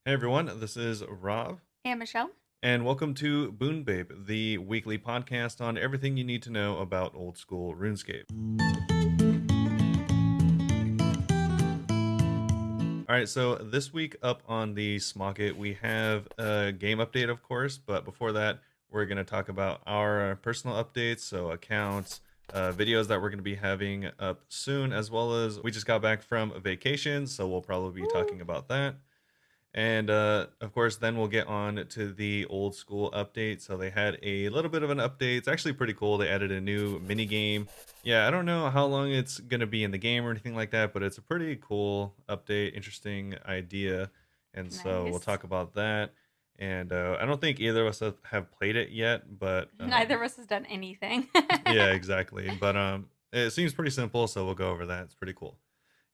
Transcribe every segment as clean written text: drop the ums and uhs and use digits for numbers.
Hey everyone, this is Rob, And Michelle. and welcome to Bunebape, the weekly podcast on everything you need to know about old school RuneScape. All right, so this week up on the Smocket, we have a game update, of course, but before that, we're going to talk about our personal updates, so accounts, videos that we're going to be having up soon, as well as we just got back from a vacation, so we'll probably be Woo. talking about that. And of course, then we'll get on to the old school update. So they had a little bit of an update. It's actually pretty cool. They added a new mini game. Yeah, I don't know how long it's going to be in the game or anything like that, but it's a pretty cool update, interesting idea. And so we'll Nice. talk about that. And I don't think either of us have played it yet, but Neither of us has done anything. yeah, exactly. But it seems pretty simple, so we'll go over that. It's pretty cool.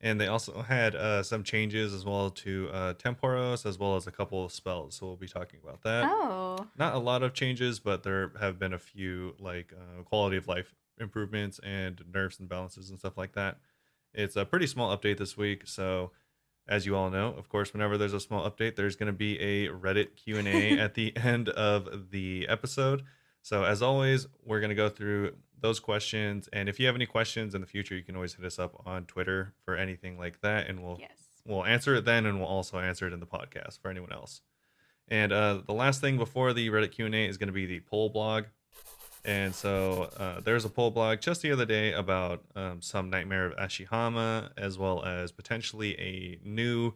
And they also had some changes as well to Temporos, as well as a couple of spells. So we'll be talking about that. Oh, Not a lot of changes, but there have been a few like quality of life improvements and nerfs and balances and stuff like that. It's a pretty small update this week. So as you all know, of course, whenever there's a small update, there's going to be a Reddit Q&A at the end of the episode. So as always, we're going to go through those questions, and if you have any questions in the future, you can always hit us up on Twitter for anything like that, and we'll yes. we'll answer it then, and we'll also answer it in the podcast for anyone else. And the last thing before the Reddit Q&A is going to be the poll blog. And so there's a poll blog just the other day about some Nightmare of Ashihama, as well as potentially a new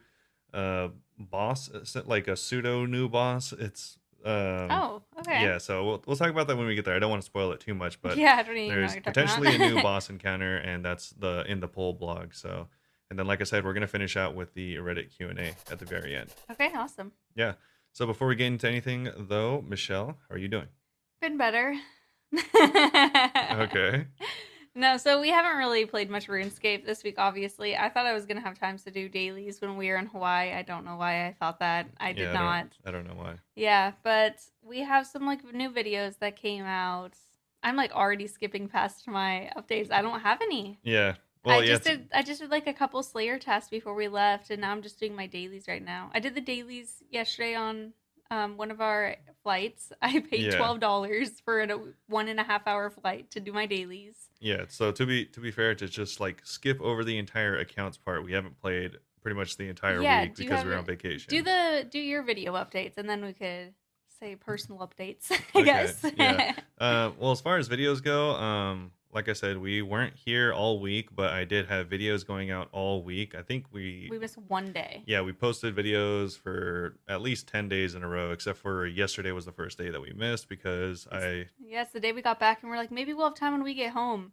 boss, like a pseudo new boss. It's Oh, okay. yeah, so we'll talk about that when we get there. I don't want to spoil it too much, but Yeah, I don't even know what there's you're talking potentially a new about. boss encounter, and that's the in the poll blog. So, and then like I said, we're gonna finish out with the Reddit Q&A at the very end. Okay, awesome. Yeah. So before we get into anything, though, Michelle, how are you doing? Been better. Okay. No, so we haven't really played much RuneScape this week, obviously. I thought I was going to have times to do dailies when we were in Hawaii. I don't know why I thought that. I did Yeah, not. I don't know why. Yeah, but we have some like new videos that came out. I'm like already skipping past my updates. I don't have any. Yeah. I Well, yeah. just did I just did like a couple Slayer tests before we left, and now I'm just doing my dailies right now. I did the dailies yesterday on one of our flights. I paid Yeah. $12 for a 1.5 hour flight to do my dailies. Yeah. So to be fair, to just like skip over the entire accounts part, we haven't played pretty much the entire Yeah, week because we were on vacation. do your video updates, and then we could say personal updates, I Okay. guess. Yeah. Well, as far as videos go, like I said, we weren't here all week, but I did have videos going out all week. I think We missed one day. yeah, we posted videos for at least 10 days in a row, except for yesterday was the first day that we missed because Yes, the day we got back, and we're like, maybe we'll have time when we get home.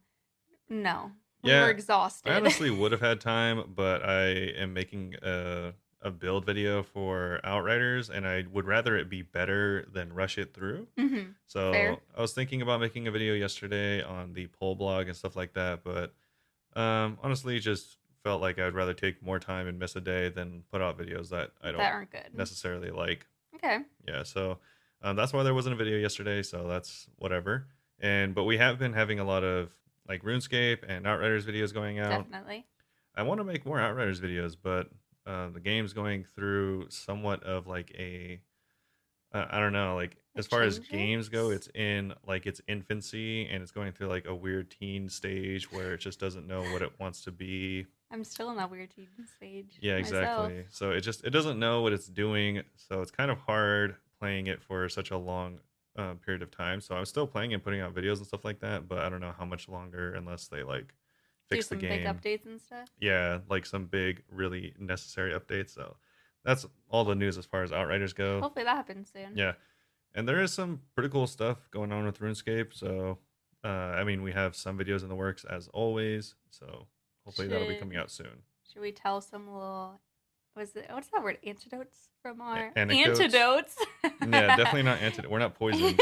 No, we were yeah, I exhausted. honestly would have had time, but I am making a build video for Outriders, and I would rather it be better than rush it through. Hmm. So Fair. I was thinking about making a video yesterday on the poll blog and stuff like that, but honestly, just felt like I'd rather take more time and miss a day than put out videos that I That don't aren't good. necessarily like. Okay. Yeah, so that's why there wasn't a video yesterday. So that's whatever. And but we have been having a lot of like RuneScape and Outriders videos going out. Definitely. I want to make more Outriders videos, but the game's going through somewhat of like a I don't know, like as It far as games go, changes. it's in like its infancy and it's going through like a weird teen stage where it just doesn't know what it wants to be. I'm still in that weird teen stage Yeah, myself. exactly. So it doesn't know what it's doing, so it's kind of hard playing it for such a long period of time. So I'm still playing and putting out videos and stuff like that, but I don't know how much longer unless they like Do fix the some big game. updates and stuff. Yeah, like some big, really necessary updates. So that's all the news as far as Outriders go. Hopefully that happens soon. Yeah, and there is some pretty cool stuff going on with RuneScape. So I mean, we have some videos in the works as always. So hopefully that'll be coming Should out soon. should we tell some little what's that word? Antidotes from our Anecdotes. antidotes. Yeah, definitely not antidote. We're not poisoned.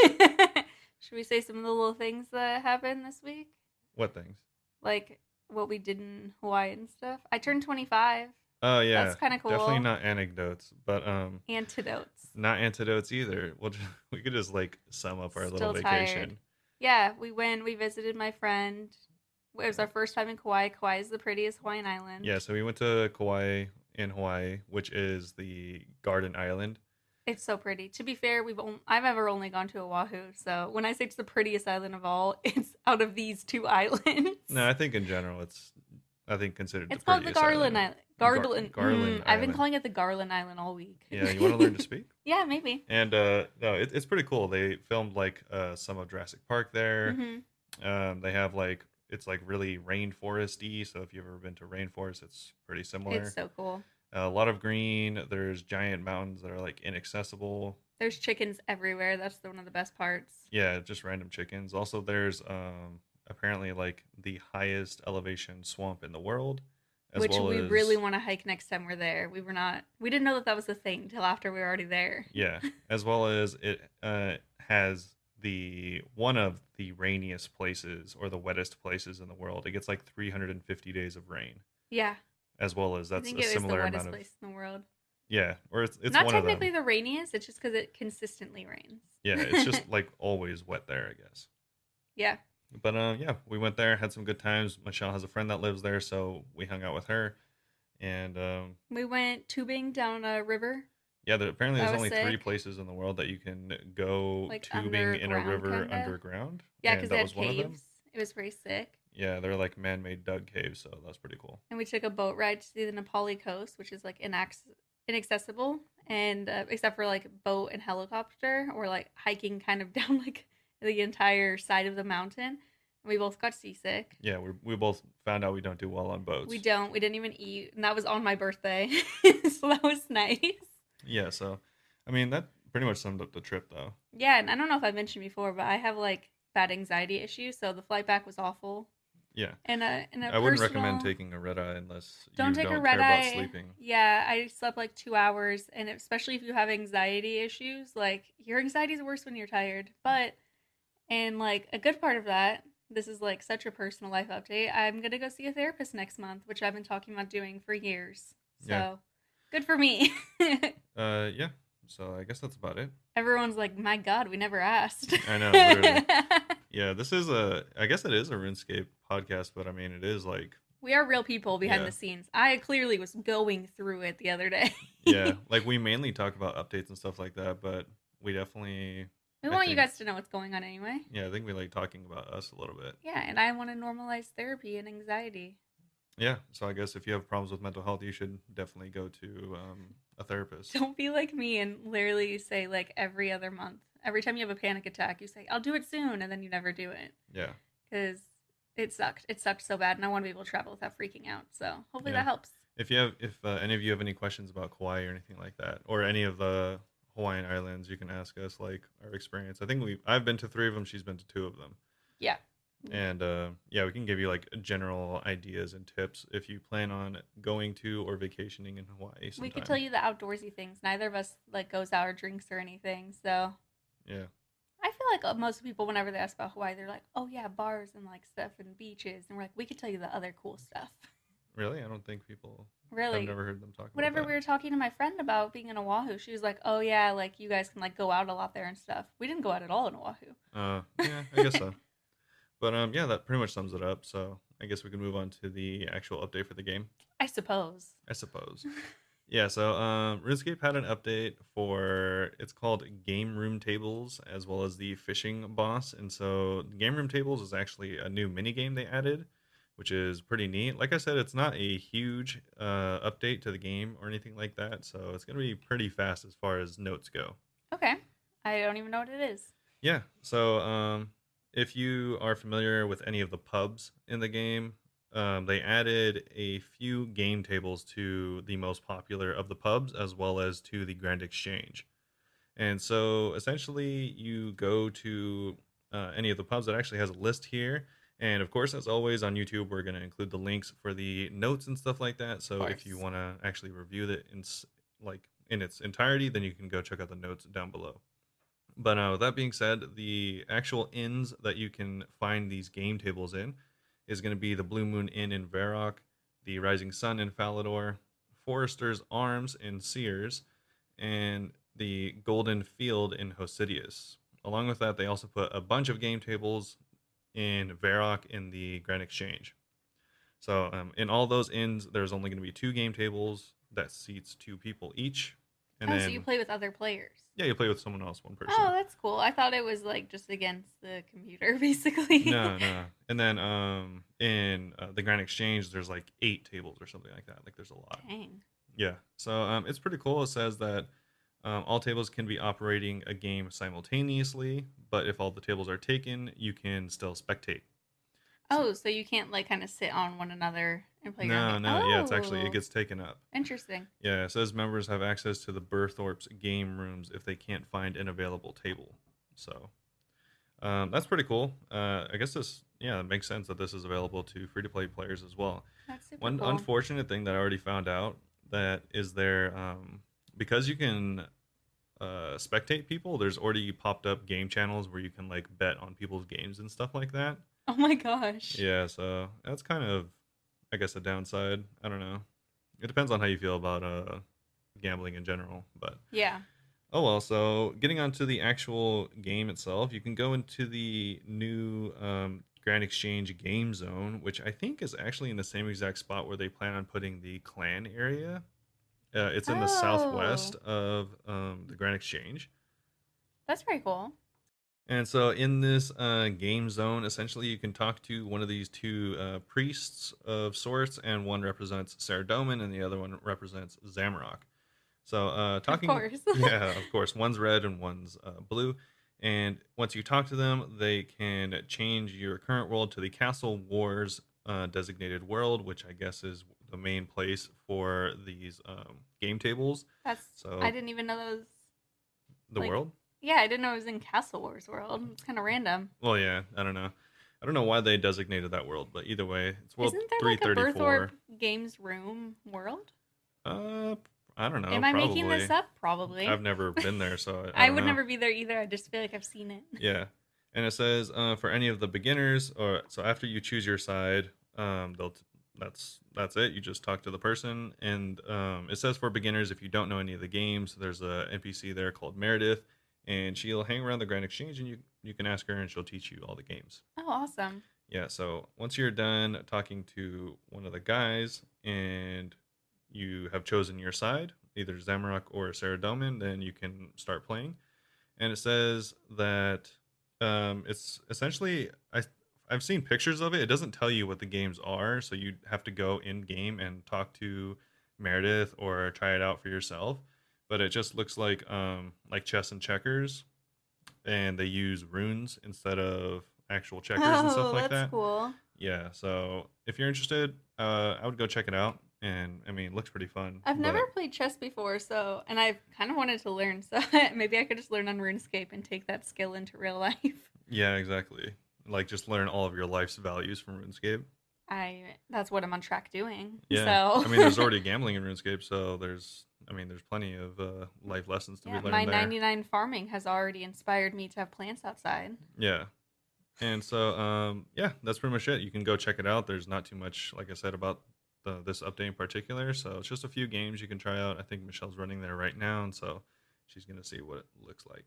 Should we say some of the little things that happened this week? What things? Like what we did in Hawaii and stuff. I turned 25. Oh yeah, That's kind of definitely cool. not anecdotes, but Antidotes. not antidotes either. We could just like sum up our little Still tired. vacation. Yeah, we visited my friend. It was our first time in Kauai. Kauai is the prettiest Hawaiian island. Yeah, so we went to Kauai in Hawaii, which is the Garden Island. It's so pretty. To be fair, I've ever only gone to Oahu, so when I say it's the prettiest island of all, it's out of these two No, islands. I think in general it's I think considered the It's called the prettiest Garland island. Island. Garland. Garland I've been Island. calling it the Garland Island all week. Yeah, you want to learn to speak? Yeah, maybe. And no, it's pretty cool. They filmed like some of Jurassic Park there. Hmm. They have like it's like really rainforesty. So if you've ever been to rainforest, it's pretty It's similar. so cool. A lot of green. There's giant mountains that are like inaccessible. There's chickens everywhere. That's one of the best parts. Yeah, just random chickens. Also, there's apparently like the highest elevation swamp in the world, as Which well we really as want to hike next time we're there. We didn't know that that was a thing till after we were already there. yeah, as well as it has the one of the rainiest places or the wettest places in the world. It gets like 350 days of rain, Yeah, as well as I that's think a it is the similar wettest amount of place in the world. yeah, or it's Not one of technically them. the rainiest, it's just because it consistently rains. Yeah, it's just like always wet there, I guess. Yeah. But yeah, we went there, had some good times. Michelle has a friend that lives there, so we hung out with her. And We went tubing down a river. yeah, apparently That there's was only three sick. places in the world that you can go Like tubing in a underground, river kind of. underground, Yeah, and because they that had was one of them. caves. It was very sick. Yeah, they're like man-made dug caves, so that's pretty cool. And we took a boat ride to see the Nepali coast, which is like inaccessible, and except for like boat and helicopter, or like hiking kind of down like the entire side of the mountain. And we both got seasick. Yeah, we both found out we don't do well on We boats. don't. We didn't even eat, and that was on my birthday, so that was nice. Yeah, so I mean that pretty much summed up the trip, though. Yeah, and I don't know if I mentioned before, but I have like bad anxiety issues, so the flight back was awful. Yeah, And a I wouldn't recommend personal, taking a red eye unless you don't take a don't red care about eye. sleeping. Yeah, I slept like 2 hours, and especially if you have anxiety issues, like your anxiety is worse when you're tired. But and like a good part of that, this is like such a personal life update. I'm gonna go see a therapist next month, which I've been talking about doing for years. Yeah. So good for me. Yeah. So I guess that's about it. Everyone's like, my God, we never asked. I know, literally. Yeah, this is I guess it is a RuneScape podcast, but I mean, it is like, We are real people behind yeah, the scenes. I clearly was going through it the other day. yeah, like we mainly talk about updates and stuff like that, but we definitely, We I want you think, guys to know what's going on anyway. yeah, I think we like talking about us a little bit. Yeah, and I want to normalize therapy and anxiety. Yeah, so I guess if you have problems with mental health, you should definitely go to a therapist. Don't be like me and literally say like every other month. Every time you have a panic attack, you say, I'll do it soon, and then you never do it. Yeah, Because it sucked. It sucked so bad, and I want to be able to travel without freaking out. So hopefully yeah. that helps. If any of you have any questions about Kauai or anything like that, or any of the Hawaiian islands, you can ask us like our experience. I think I've been to three of them. She's been to two of them. Yeah. And yeah, we can give you like general ideas and tips if you plan on going to or vacationing in Hawaii sometime. We could tell you the outdoorsy things. Neither of us like goes out or drinks or anything. So Yeah. I feel like most people, whenever they ask about Hawaii, they're like, "Oh yeah, bars and like stuff and beaches," and we're like, "We could tell you the other cool stuff." Really? I don't think people. I've Really, never heard them talk about whenever that. we were talking to my friend about being in Oahu, she was like, "Oh yeah, like you guys can like go out a lot there and stuff." We didn't go out at all in Oahu. Yeah, I guess so. But yeah, that pretty much sums it up. So I guess we can move on to the actual update for the game, I suppose. I suppose. Yeah, so RuneScape had an update for it's called Game Room Tables as well as the Fishing Boss. And so Game Room Tables is actually a new mini game they added, which is pretty neat. Like I said, it's not a huge update to the game or anything like that, so it's gonna be pretty fast as far as notes go. Okay, I don't even know what it is. Yeah, so if you are familiar with any of the pubs in the game, they added a few game tables to the most popular of the pubs as well as to the Grand Exchange. And so essentially, you go to any of the pubs that actually has a list here. And of course, as always on YouTube, we're going to include the links for the notes and stuff like that. Of So if you course. want to actually review it like in its entirety, then you can go check out the notes down below. But with that being said, the actual inns that you can find these game tables in is going to be the Blue Moon Inn in Varrock, the Rising Sun in Falador, Forester's Arms in Sears, and the Golden Field in Hosidius. Along with that, they also put a bunch of game tables in Varrock in the Grand Exchange. So in all those inns, there's only going to be two game tables. that seats 2 people each, and Oh, so you then play with other players. yeah, you play with someone else, one Oh, person. that's cool. I thought it was like just against the computer, basically. No, no. And then in the Grand Exchange, there's like 8 tables or something like that. Like there's a lot. Dang. Yeah. So it's pretty cool. It says that all tables can be operating a game simultaneously, but if all the tables are taken, you can still spectate. So, Oh, so you can't like kind of sit on one another and play your own no, game. no, yeah, it's actually it Oh, gets taken up. interesting. Yeah, it says members have access to the Burthorpe's game rooms if they can't find an available table. So that's pretty cool. I guess yeah, it makes sense that this is available to free to play players as well. That's super One cool. unfortunate thing that I already found out that is there, because you can spectate people, there's already popped up game channels where you can like bet on people's games and stuff like that. Oh my gosh. Yeah, so that's kind of, I guess, a downside. I don't know. It depends on how you feel about gambling in general, but Yeah. oh well. So getting onto the actual game itself, you can go into the new Grand Exchange game zone, which I think is actually in the same exact spot where they plan on putting the clan area. It's in the southwest Oh, of the Grand Exchange. that's pretty cool. And so in this game zone, essentially you can talk to one of these 2 priests of sorts, and one represents Saradomin and the other one represents Zamorak. So Of talking, course. yeah, of course, one's red and one's blue. And once you talk to them, they can change your current world to the Castle Wars designated world, which I guess is the main place for these game tables. I So didn't even know that was the like, world. yeah, I didn't know it was in Castle Wars world. It's kind of random. Well, yeah, I don't know. I don't know why they designated that world, but either way, it's world Isn't there like a 334. Berthorpe Games Room world? Uh, I don't know. Am I making this Probably. up? Probably. I've never been there, so I I don't would know. never be there either. I just feel like I've seen it. Yeah, and it says for any of the beginners, or so after you choose your side, that's it. You just talk to the person, and it says for beginners, if you don't know any of the games, there's a NPC there called Meredith, and she'll hang around the Grand Exchange, and you can ask her, and she'll teach you all the games. Oh, awesome. Yeah, so once you're done talking to one of the guys and you have chosen your side, either Zamorak or Saradomin, then you can start playing. And it says that it's essentially I've seen pictures of it. It doesn't tell you what the games are, so you have to go in game and talk to Meredith or try it out for yourself. But it just looks like chess and checkers, and they use runes instead of actual checkers and stuff Oh, like that's that. cool. Yeah, so if you're interested, I would go check it out. And I mean, it looks pretty fun. I've never But played chess before, so and I've kind of wanted to learn, so maybe I could just learn on RuneScape and take that skill into real life. yeah, exactly. Like just learn all of your life's values from RuneScape. That's what I'm on track doing. Yeah, So I mean, there's already gambling in RuneScape, so there's plenty of life lessons to be yeah, my learned there. 99 farming has already inspired me to have plants outside. Yeah, and so yeah, that's pretty much it. You can go check it out. There's not too much, like I said, about this update in particular. So it's just a few games you can try out. I think Michelle's running there right now, and so she's gonna see what it looks like.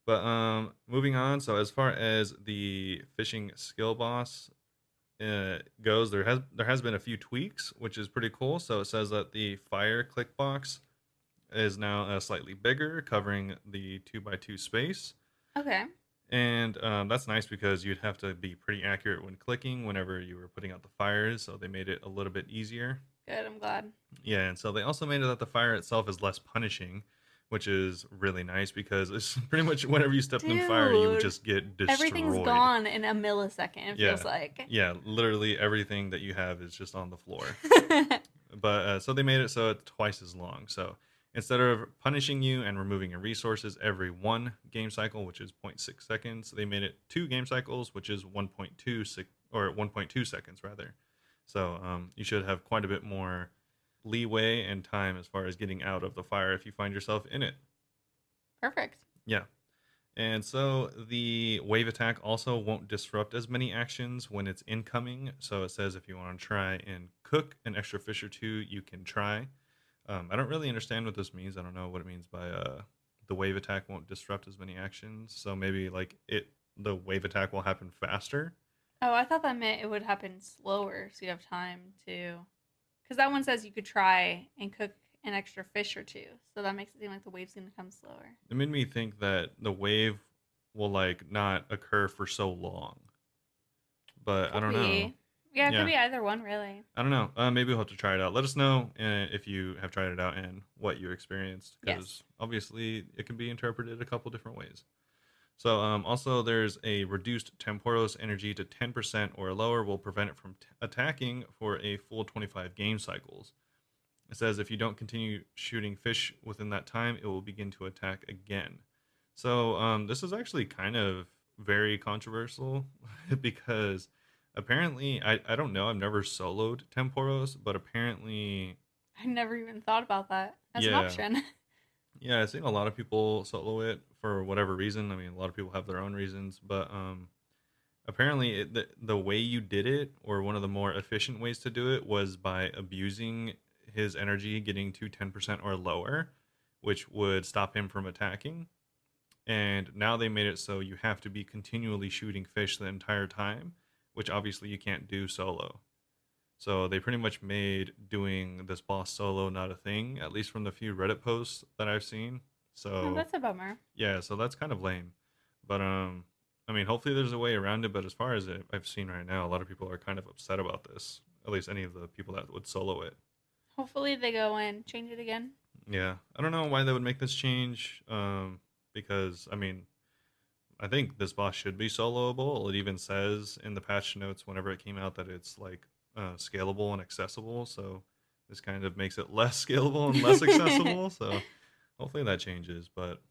But moving on. So as far as the fishing skill boss goes, there has been a few tweaks, which is pretty cool. So it says that the fire click box is now slightly bigger, covering the 2x2 space. Okay. And that's nice because you'd have to be pretty accurate when clicking whenever you were putting out the fires. So they made it a little bit easier. Good, I'm glad. Yeah, and so they also made it that the fire itself is less punishing, which is really nice because it's pretty much whenever you stepped in fire, you would Dude, just get everything's destroyed. gone in a millisecond, it feels Yeah, like. yeah, literally everything that you have is just on the floor. But so they made it so it's twice as long. So instead of punishing you and removing your resources every 1 game cycle, which is zero point 0.6 seconds, they made it 2 game cycles, which is 1.2 or 1.2 seconds rather. So you should have quite a bit more leeway and time as far as getting out of the fire if you find yourself in it. Perfect. Yeah. And so the wave attack also won't disrupt as many actions when it's incoming. So it says if you want to try and cook an extra fish or two, you can try. I don't really understand what this means. I don't know what it means by the wave attack won't disrupt as many actions. So maybe like the wave attack will happen faster. Oh, I thought that meant it would happen slower, so you have time to. Because that one says you could try and cook an extra fish or two. So that makes it seem like the wave's going to come slower. It made me think that the wave will like not occur for so long, but I Could don't know. be. Yeah, it could Yeah, be either one, really. I don't know. Maybe we'll have to try it out. Let us know if you have tried it out and what you experienced, because Yes. obviously it can be interpreted a couple different ways. So also there's a reduced Temporos energy to 10% or lower will prevent it from attacking for a full 25 game cycles. It says if you don't continue shooting fish within that time, it will begin to attack again. So this is actually kind of very controversial because apparently I don't know, I've never soloed Temporos, but apparently I never even thought about that as an yeah. option. Yeah, I've seen a lot of people solo it for whatever reason. I mean, a lot of people have their own reasons, but apparently the way you did it, or one of the more efficient ways to do it, was by abusing his energy getting to 10% or lower, which would stop him from attacking. And now they made it so you have to be continually shooting fish the entire time, which obviously you can't do solo. So they pretty much made doing this boss solo not a thing, at least from the few Reddit posts that I've seen. Oh, So that's a bummer. yeah, so that's kind of lame. But I mean, hopefully there's a way around it. But as far as I've seen right now, a lot of people are kind of upset about this. At least any of the people that would solo it. Hopefully they go and change it again. Yeah, I don't know why they would make this change. Because I mean, I think this boss should be soloable. It even says in the patch notes whenever it came out that it's like scalable and accessible. So this kind of makes it less scalable and less accessible. So hopefully that changes. But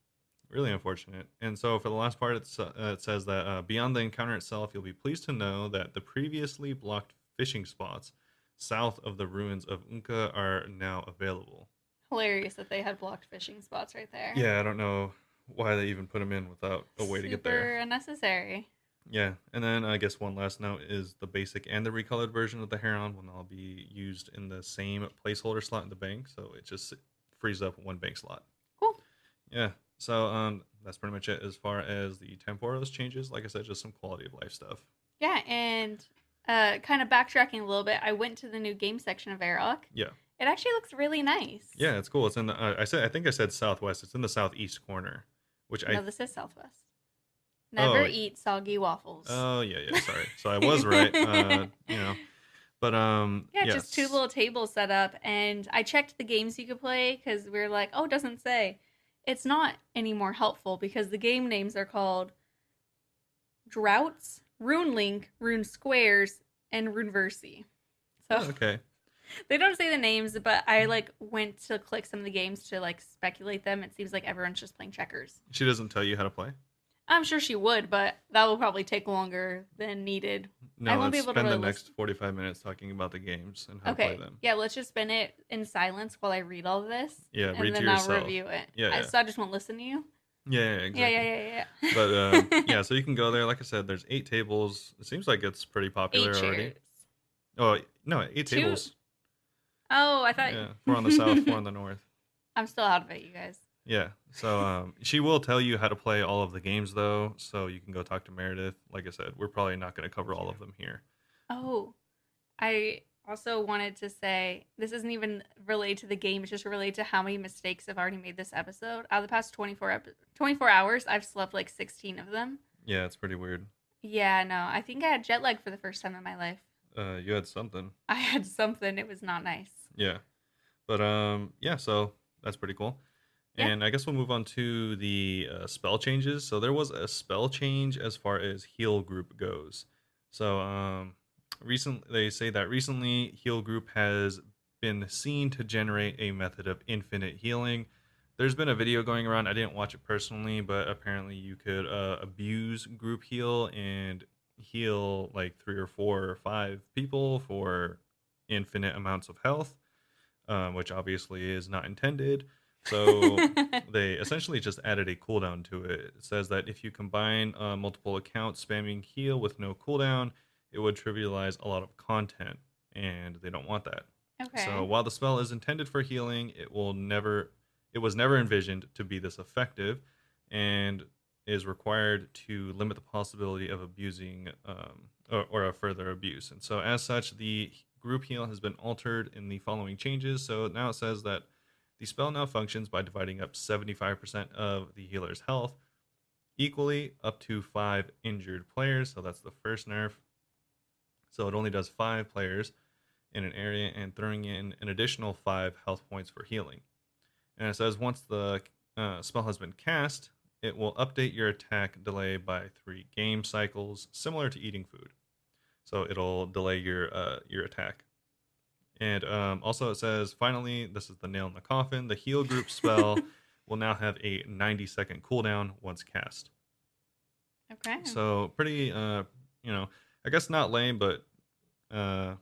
really unfortunate. And so for the last part, it says that beyond the encounter itself, you'll be pleased to know that the previously blocked fishing spots south of the ruins of Unka are now available. Hilarious that they had blocked fishing spots right there. Yeah, I don't know why they even put them in without a way to get there. Super unnecessary. Yeah, and then I guess one last note is the basic and the recolored version of the Heron will now be used in the same placeholder slot in the bank, so it just frees up one bank slot. Cool. Yeah, so that's pretty much it as far as the Temporos changes. Like I said, just some quality of life stuff. Yeah, and kind of backtracking a little bit, I went to the new game section of Aeroc. Yeah, It actually looks really nice. yeah, it's cool. It's in the I think I said southwest. It's in the southeast corner, which No, this is Southwest. Never oh eat soggy waffles. oh yeah, sorry. So I was right. But Yeah, just two yes. little tables set up, and I checked the games you could play because we were like, oh, it doesn't say. It's not any more helpful because the game names are called Droughts, Rune Link, Rune Squares, and Rune Versi. So Oh, okay. they don't say the names, but I like went to click some of the games to like speculate them. It seems like everyone's just playing checkers. She doesn't tell you how to play. I'm sure she would, but that will probably take longer than needed. I No, won't be let's able to spend the really next 45 minutes talking about the games and how to Okay. play them. Yeah, let's just spend it in silence while I read all of this. Yeah, And read to then I'll yourself. review it. Yeah. So I just won't listen to you. Yeah, Yeah, exactly. yeah. But yeah, so you can go there. Like I said, there's 8 tables. It seems like it's pretty popular 8 already. chairs. Oh no, 8 Two. tables. Oh, I thought. Yeah, 4 on the south, 4 on the north. I'm still out of it, you guys. Yeah. So she will tell you how to play all of the games though, so you can go talk to Meredith. Like I said, we're probably not going to cover all of them here. Oh, I also wanted to say this isn't even related to the game. It's just related to how many mistakes I've already made this episode. Out of the past 24 hours, I've slept like 16 of them. Yeah, it's pretty weird. Yeah, no, I think I had jet lag for the first time in my life. You had something. I had something. It was not nice. Yeah. But yeah, so that's pretty cool. Yeah. And I guess we'll move on to the spell changes. So there was a spell change as far as heal group goes. So recently they say that recently heal group has been seen to generate a method of infinite healing. There's been a video going around. I didn't watch it personally, but apparently you could abuse group heal and heal like 3 or 4 or 5 people for infinite amounts of health, which obviously is not intended. So they essentially just added a cooldown to it. It says that if you combine multiple accounts spamming heal with no cooldown, it would trivialize a lot of content, and they don't want that. Okay. So while the spell is intended for healing, it was never envisioned to be this effective, and is required to limit the possibility of abusing or a further abuse. And so as such, the group heal has been altered in the following changes. So now it says that the spell now functions by dividing up 75% of the healer's health equally up to 5 injured players. So that's the first nerf. So it only does 5 players in an area and throwing in an additional 5 health points for healing. And it says once the spell has been cast, it will update your attack delay by 3 game cycles, similar to eating food. So it'll delay your attack. And also it says, finally, this is the nail in the coffin, the heal group spell will now have a 90-second cooldown once cast. Okay. So pretty, I guess not lame, but I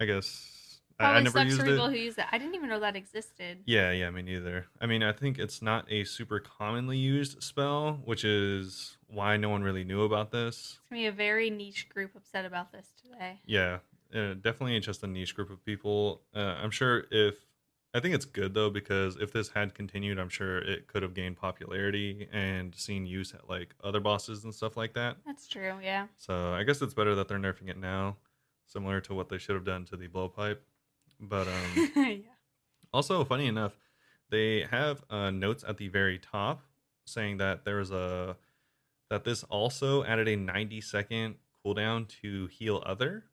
guess I Probably never sucks used for people it. who use it. I didn't even know that existed. Yeah, me neither. I mean, I think it's not a super commonly used spell, which is why no one really knew about this. It's gonna be a very niche group upset about this today. Yeah, definitely just a niche group of people. I'm sure I think it's good though, because if this had continued, I'm sure it could have gained popularity and seen use at like other bosses and stuff like that. That's true, yeah. So I guess it's better that they're nerfing it now, similar to what they should have done to the blowpipe. But Yeah. also, funny enough, they have notes at the very top saying that that this also added a 90-second cooldown to heal other,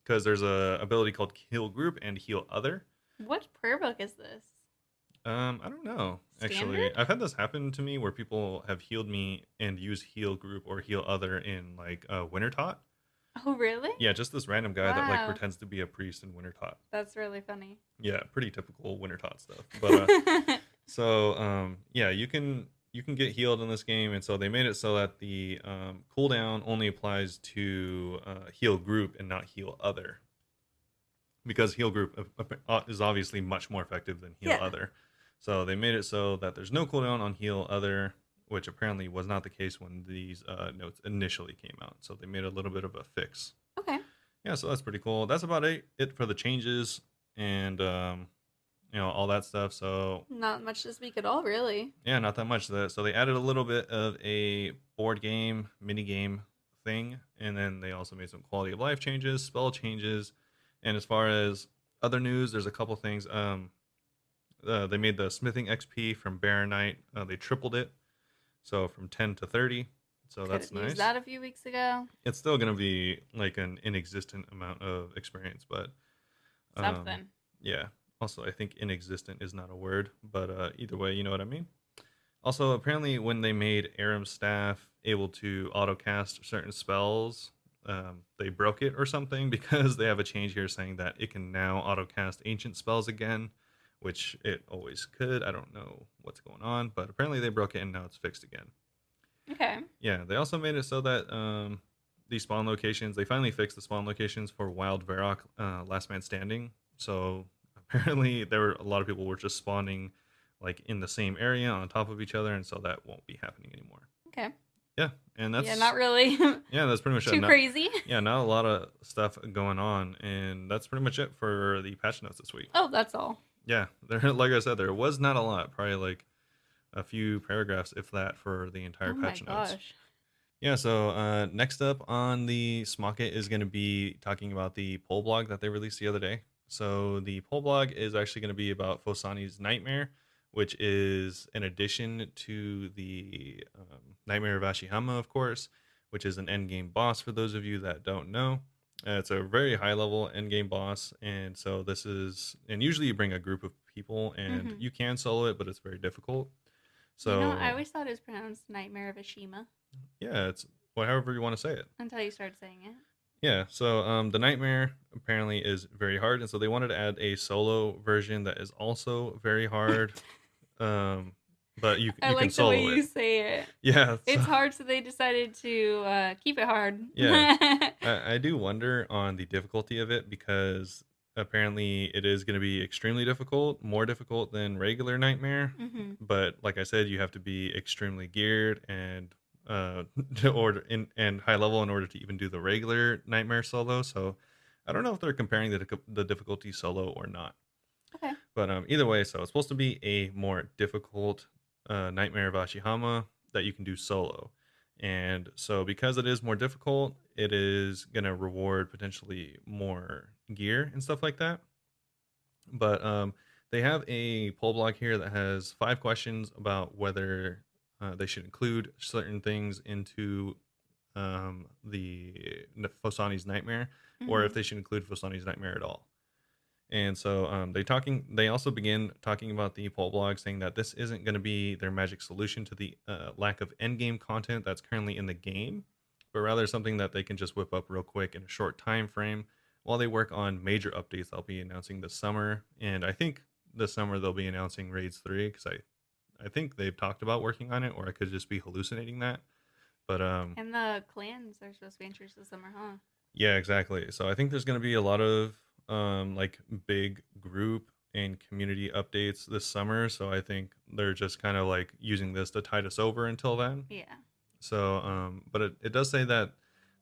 because there's a ability called heal group and heal other. What prayer book is this? I don't know. Actually, Standard? I've had this happen to me where people have healed me and used heal group or heal other in like Wintertop. Oh, really? Yeah, just this random guy that like Wow. pretends to be a priest in Wintertop. That's really funny. Yeah, pretty typical Wintertop stuff. But yeah, you can get healed in this game, and so they made it so that the cooldown only applies to heal group and not heal other, because heal group is obviously much more effective than heal Yeah. other. So they made it so that there's no cooldown on heal other, which apparently was not the case when these notes initially came out. So they made a little bit of a fix. Okay. Yeah, so that's pretty cool. That's about it for the changes and all that stuff. So Not much this week at all, really. yeah, not that much. So they added a little bit of a board game, mini game thing, and then they also made some quality of life changes, spell changes, and as far as other news, there's a couple things. They made the smithing XP from Baron Knight. They tripled it, so from 10 to 30. So that's Could've used nice. that a few weeks ago. It's still gonna be like an inexistent amount of experience, but Something. yeah. Also, I think inexistent is not a word, but either way, you know what I mean. Also, apparently, when they made Aram's staff able to autocast certain spells, they broke it or something, because they have a change here saying that it can now autocast ancient spells again, which it always could. I don't know what's going on, but apparently they broke it and now it's fixed again. Okay. Yeah, they also made it so that these spawn locations, they finally fixed the spawn locations for Wild Varrock Last Man Standing. So apparently there were a lot of people were just spawning like in the same area on top of each other, and so that won't be happening anymore. Okay. Yeah, and that's Yeah, not really yeah, that's pretty much too it. crazy. Yeah, not a lot of stuff going on, and that's pretty much it for the patch notes this week. Oh, that's all. Yeah, there, like I said, there was not a lot, probably like a few paragraphs, if that, for the entire Oh my patch notes. gosh. Yeah, so next up on the Smocket is going to be talking about the poll blog that they released the other day. So the poll blog is actually going to be about Fosani's Nightmare, which is an addition to the Nightmare of Ashihama, of course, which is an endgame boss for those of you that don't know. It's a very high level endgame boss, and so and usually you bring a group of people, and you can solo it, but it's very difficult. So I always thought it was pronounced Nightmare of Ashima yeah, it's however you want to say it. until you started saying it. Yeah, so the Nightmare apparently is very hard, and so they wanted to add a solo version that is also very hard. But you I can like the solo way you it. say it. Yeah, It's hard, so they decided to keep it hard. Yeah. I do wonder on the difficulty of it, because apparently it is going to be extremely difficult, more difficult than regular Nightmare. hmm But like I said, you have to be extremely geared and to order and high level in order to even do the regular Nightmare solo. So I don't know if they're comparing the difficulty solo or not. Okay. But either way, so it's supposed to be a more difficult Nightmare of Ashihama that you can do solo. And so because it is more difficult, it is going to reward potentially more gear and stuff like that. But they have a poll blog here that has 5 questions about whether they should include certain things into Fosani's Nightmare, or if Hmm. they should include Fosani's Nightmare at all. And so they also begin talking about the poll blog, saying that this isn't going to be their magic solution to the lack of end game content that's currently in the game, but rather something that they can just whip up real quick in a short time frame while they work on major updates they'll be announcing this summer. And I think this summer they'll be announcing Raids 3, because I think they've talked about working on it, or I could just be hallucinating that. But And the clans are supposed to be introduced this summer, huh? yeah, exactly. So I think there's going to be a lot of like big group and community updates this summer. So I think they're just kind of like using this to tide us over until then. Yeah. So, but it does say that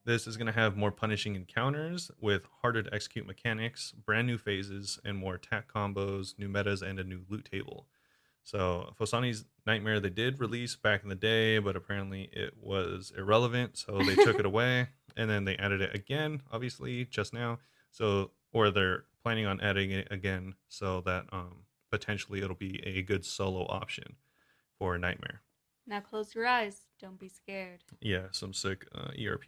this is going to have more punishing encounters with harder to execute mechanics, brand new phases, and more attack combos, new metas, and a new loot table. So Fosani's Nightmare they did release back in the day, but apparently it was irrelevant, so they took it away, and then they added it again, obviously just now. So, or they're planning on adding it again, so that potentially it'll be a good solo option for Nightmare. Now close your eyes. Don't be scared. Yeah, some sick ERP.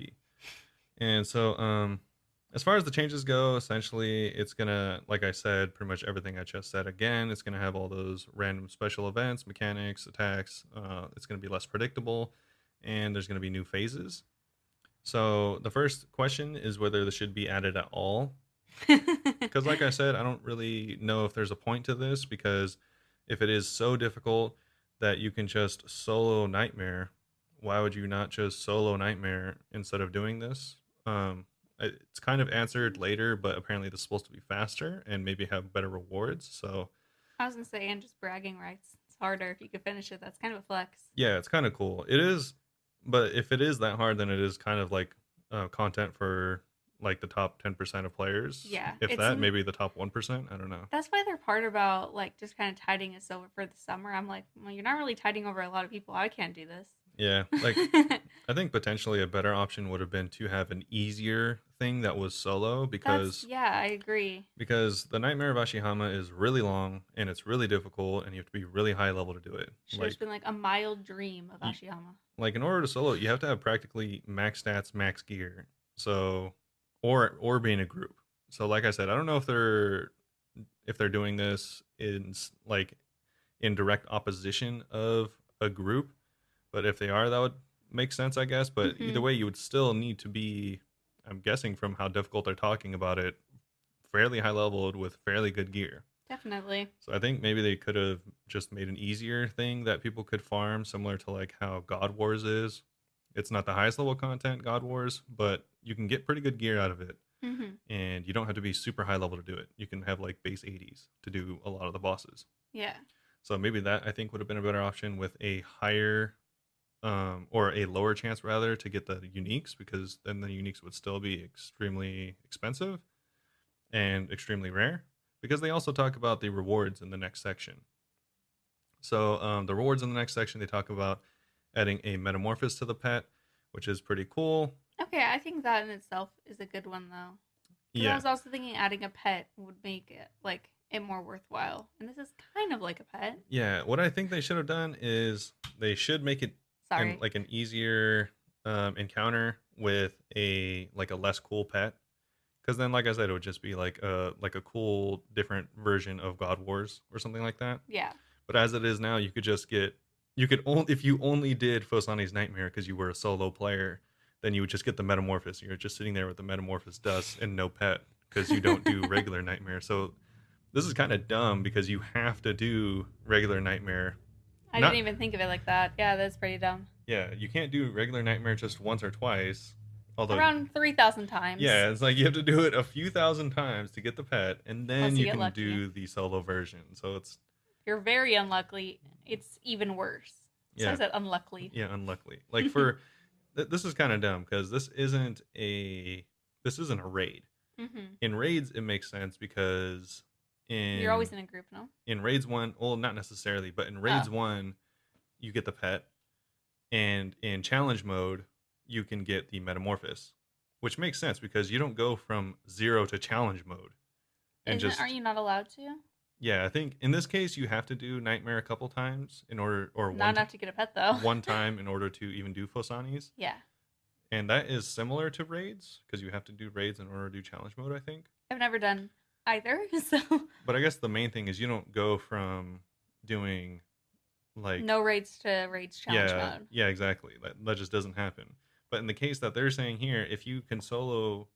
And so, as far as the changes go, essentially, it's gonna, like I said, pretty much everything I just said again. It's gonna have all those random special events, mechanics, attacks. It's gonna be less predictable, and there's gonna be new phases. So the first question is whether this should be added at all. Because, like I said, I don't really know if there's a point to this. Because if it is so difficult that you can just solo Nightmare, why would you not just solo Nightmare instead of doing this? It's kind of answered later, but apparently this is supposed to be faster and maybe have better rewards. So I was gonna say, and just bragging rights. It's harder if you could finish it. That's kind of a flex. yeah, it's kind of cool. It is, but if it is that hard, then it is kind of like content for like the top 10% of players. Yeah, If that, maybe the top 1%. I don't know. that's why they're part about like just kind of tiding us over for the summer. I'm like, well, you're not really tiding over a lot of people. I can't do this. Yeah, like I think potentially a better option would have been to have an easier thing that was solo, That's because yeah, I agree. the Nightmare of Ashihama is really long and it's really difficult, and you have to be really high level to do it. Should have just been like a mild dream of You, Ashiyama. like in order to solo, you have to have practically max stats, max gear. So, or be in a group. So, like I said, I don't know if they're doing this like in direct opposition of a group, but if they are, that would make sense, I guess. But either Hmm. way, you would still need to be, I'm guessing from how difficult they're talking about it, fairly high leveled with fairly good gear. Definitely. So I think maybe they could have just made an easier thing that people could farm, similar to like how God Wars is. It's not the highest level content, God Wars, but you can get pretty good gear out of it, Hmm. and you don't have to be super high level to do it. You can have like base 80s to do a lot of the bosses. Yeah. So maybe that, I think, would have been a better option with a higher or a lower chance rather to get the uniques, because then the uniques would still be extremely expensive and extremely rare, because they also talk about the rewards in the next section. So the rewards in the next section, they talk about adding a metamorphosis to the pet, which is pretty cool. Okay, I think that in itself is a good one though. Because I Yeah, was also thinking adding a pet would make it like it more worthwhile. And this is kind of like a pet. yeah. What I think they should have done is they should make it in Sorry. like an easier encounter with a like a less cool pet, because then, like I said, it would just be like a cool different version of God Wars or something like that. Yeah. But as it is now, you could just get, you could only, if you only did Fosani's Nightmare because you were a solo player, then you would just get the Metamorphosis. You're just sitting there with the Metamorphosis dust and no pet, because you don't do regular Nightmare. So this is kind of dumb, because you have to do regular Nightmare. I didn't Not, even think of it like that. Yeah, that's pretty dumb. yeah, you can't do regular Nightmare just once or twice. Although, Around 3,000 times. yeah, it's like you have to do it a few thousand times to get the pet, and then Unless you you get can lucky. do the solo version. So it's, You're very unlucky. It's even worse. So I yeah, said unluckily. yeah, unluckily. Like for this is kind of dumb, because this isn't a raid. Hmm. In raids, it makes sense, because You're always in a group, no? in raids one, well, not necessarily, but in Oh. raids one, you get the pet, and in challenge mode, you can get the metamorphosis. which makes sense because you don't go from 0 to challenge mode and Aren't just you not allowed to? yeah, I think in this case you have to do Nightmare a couple times in order or Not enough to get a pet though. one time in order to even do Fosani's. Yeah. And that is similar to raids because you have to do raids in order to do challenge mode, I think. I've never done either, so But I guess the main thing is you don't go from doing like no raids to raids challenge mode. yeah, exactly. That just doesn't happen. But in the case that they're saying here, if you can solo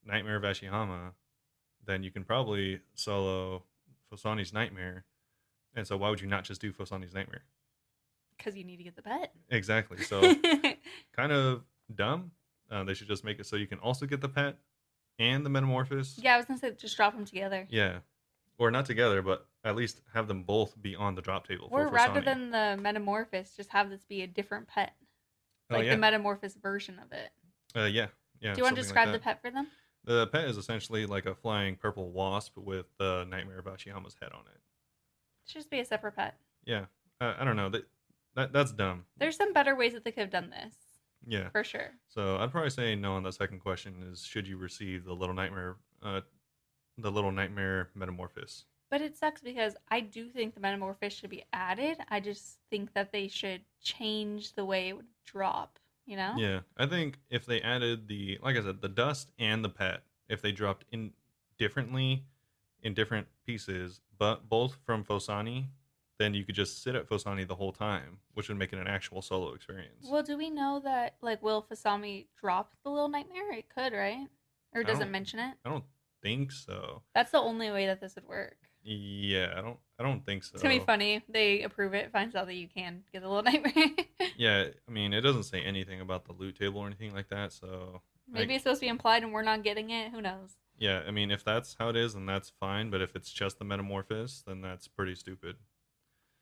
Nightmare of Ashihama, then you can probably solo Fosani's Nightmare. And so why would you not just do Fosani's Nightmare? Because you need to get the pet. Exactly. So kind of dumb. They should just make it so you can also get the pet and the Metamorphosis. Yeah, I was gonna say just drop them together. Yeah. Or not together, but at least have them both be on the drop table Or for rather Fosani. than the Metamorphosis, just have this be a different pet. Like yeah. the Metamorphosis version of it. Yeah. Do you want to describe the pet for them? The pet is essentially like a flying purple wasp with the Nightmare of Ashihama's head on it. It should just be a separate pet. Yeah. I don't know. That's dumb. There's some better ways that they could have done this. Yeah. For sure. So I'd probably say no on the second question is should you receive the little nightmare Metamorphosis? But it sucks because I do think the Metamorphosis should be added. I just think that they should change the way it would drop, you know? Yeah. I think if they added like I said, the dust and the pet, if they dropped in differently in different pieces, but both from Fosani, then you could just sit at Fosani the whole time, which would make it an actual solo experience. Well, do we know that, like, will Fosami drop the little nightmare? It could, right? Or does it mention it? I don't think so. That's the only way that this would work. Yeah, I don't think so. It's gonna be funny. They approve it, finds out that you can get the little nightmare. Yeah, I mean, it doesn't say anything about the loot table or anything like that, so maybe it's supposed to be implied and we're not getting it. Who knows? Yeah, I mean, if that's how it is, then that's fine. But if it's just the Metamorphosis, then that's pretty stupid.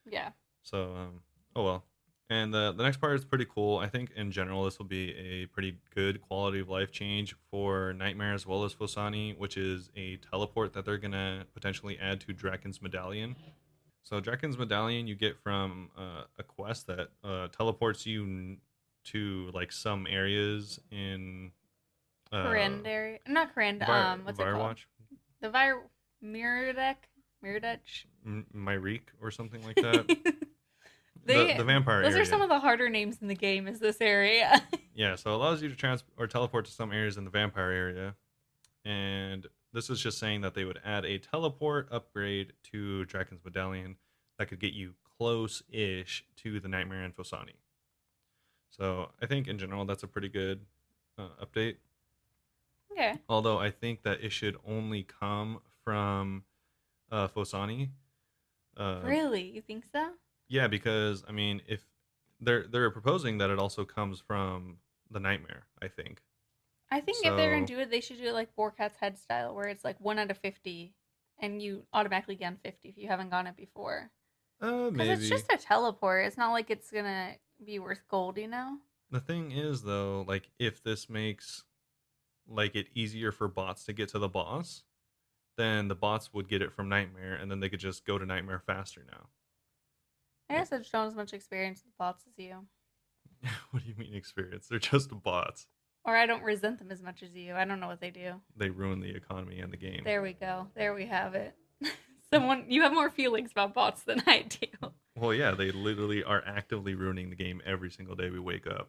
Yeah. So, oh well. And the next part is pretty cool. I think in general this will be a pretty good quality of life change for Nightmare as well as Fosani, which is a teleport that they're gonna potentially add to Draken's Medallion. So Draken's Medallion you get from a quest that teleports you to like some areas in Corrend area. Not Corrend. What's it called? The Miradek? Myrique or something like that. The vampire those area. Are some of the harder names in the game, is this area. Yeah, so it allows you to teleport to some areas in the vampire area. And this is just saying that they would add a teleport upgrade to Draken's Medallion that could get you close-ish to the Nightmare and Fosani. So I think in general that's a pretty good update. Okay. Although I think that it should only come from Fosani. Really? You think so? Yeah, because I mean, if they're proposing that it also comes from the Nightmare, I think. I think if they're gonna do it, they should do it like Borkat's Head style, where it's like 1 out of 50, and you automatically get 50 if you haven't gone it before. Maybe. Because it's just a teleport. It's not like it's gonna be worth gold, you know. The thing is, though, like if this makes like it easier for bots to get to the boss, then the bots would get it from Nightmare, and then they could just go to Nightmare faster now. I guess I just don't have as much experience with bots as you. What do you mean experience? They're just bots. Or I don't resent them as much as you. I don't know what they do. They ruin the economy and the game. There we go. There we have it. You have more feelings about bots than I do. Well, yeah, they literally are actively ruining the game every single day we wake up.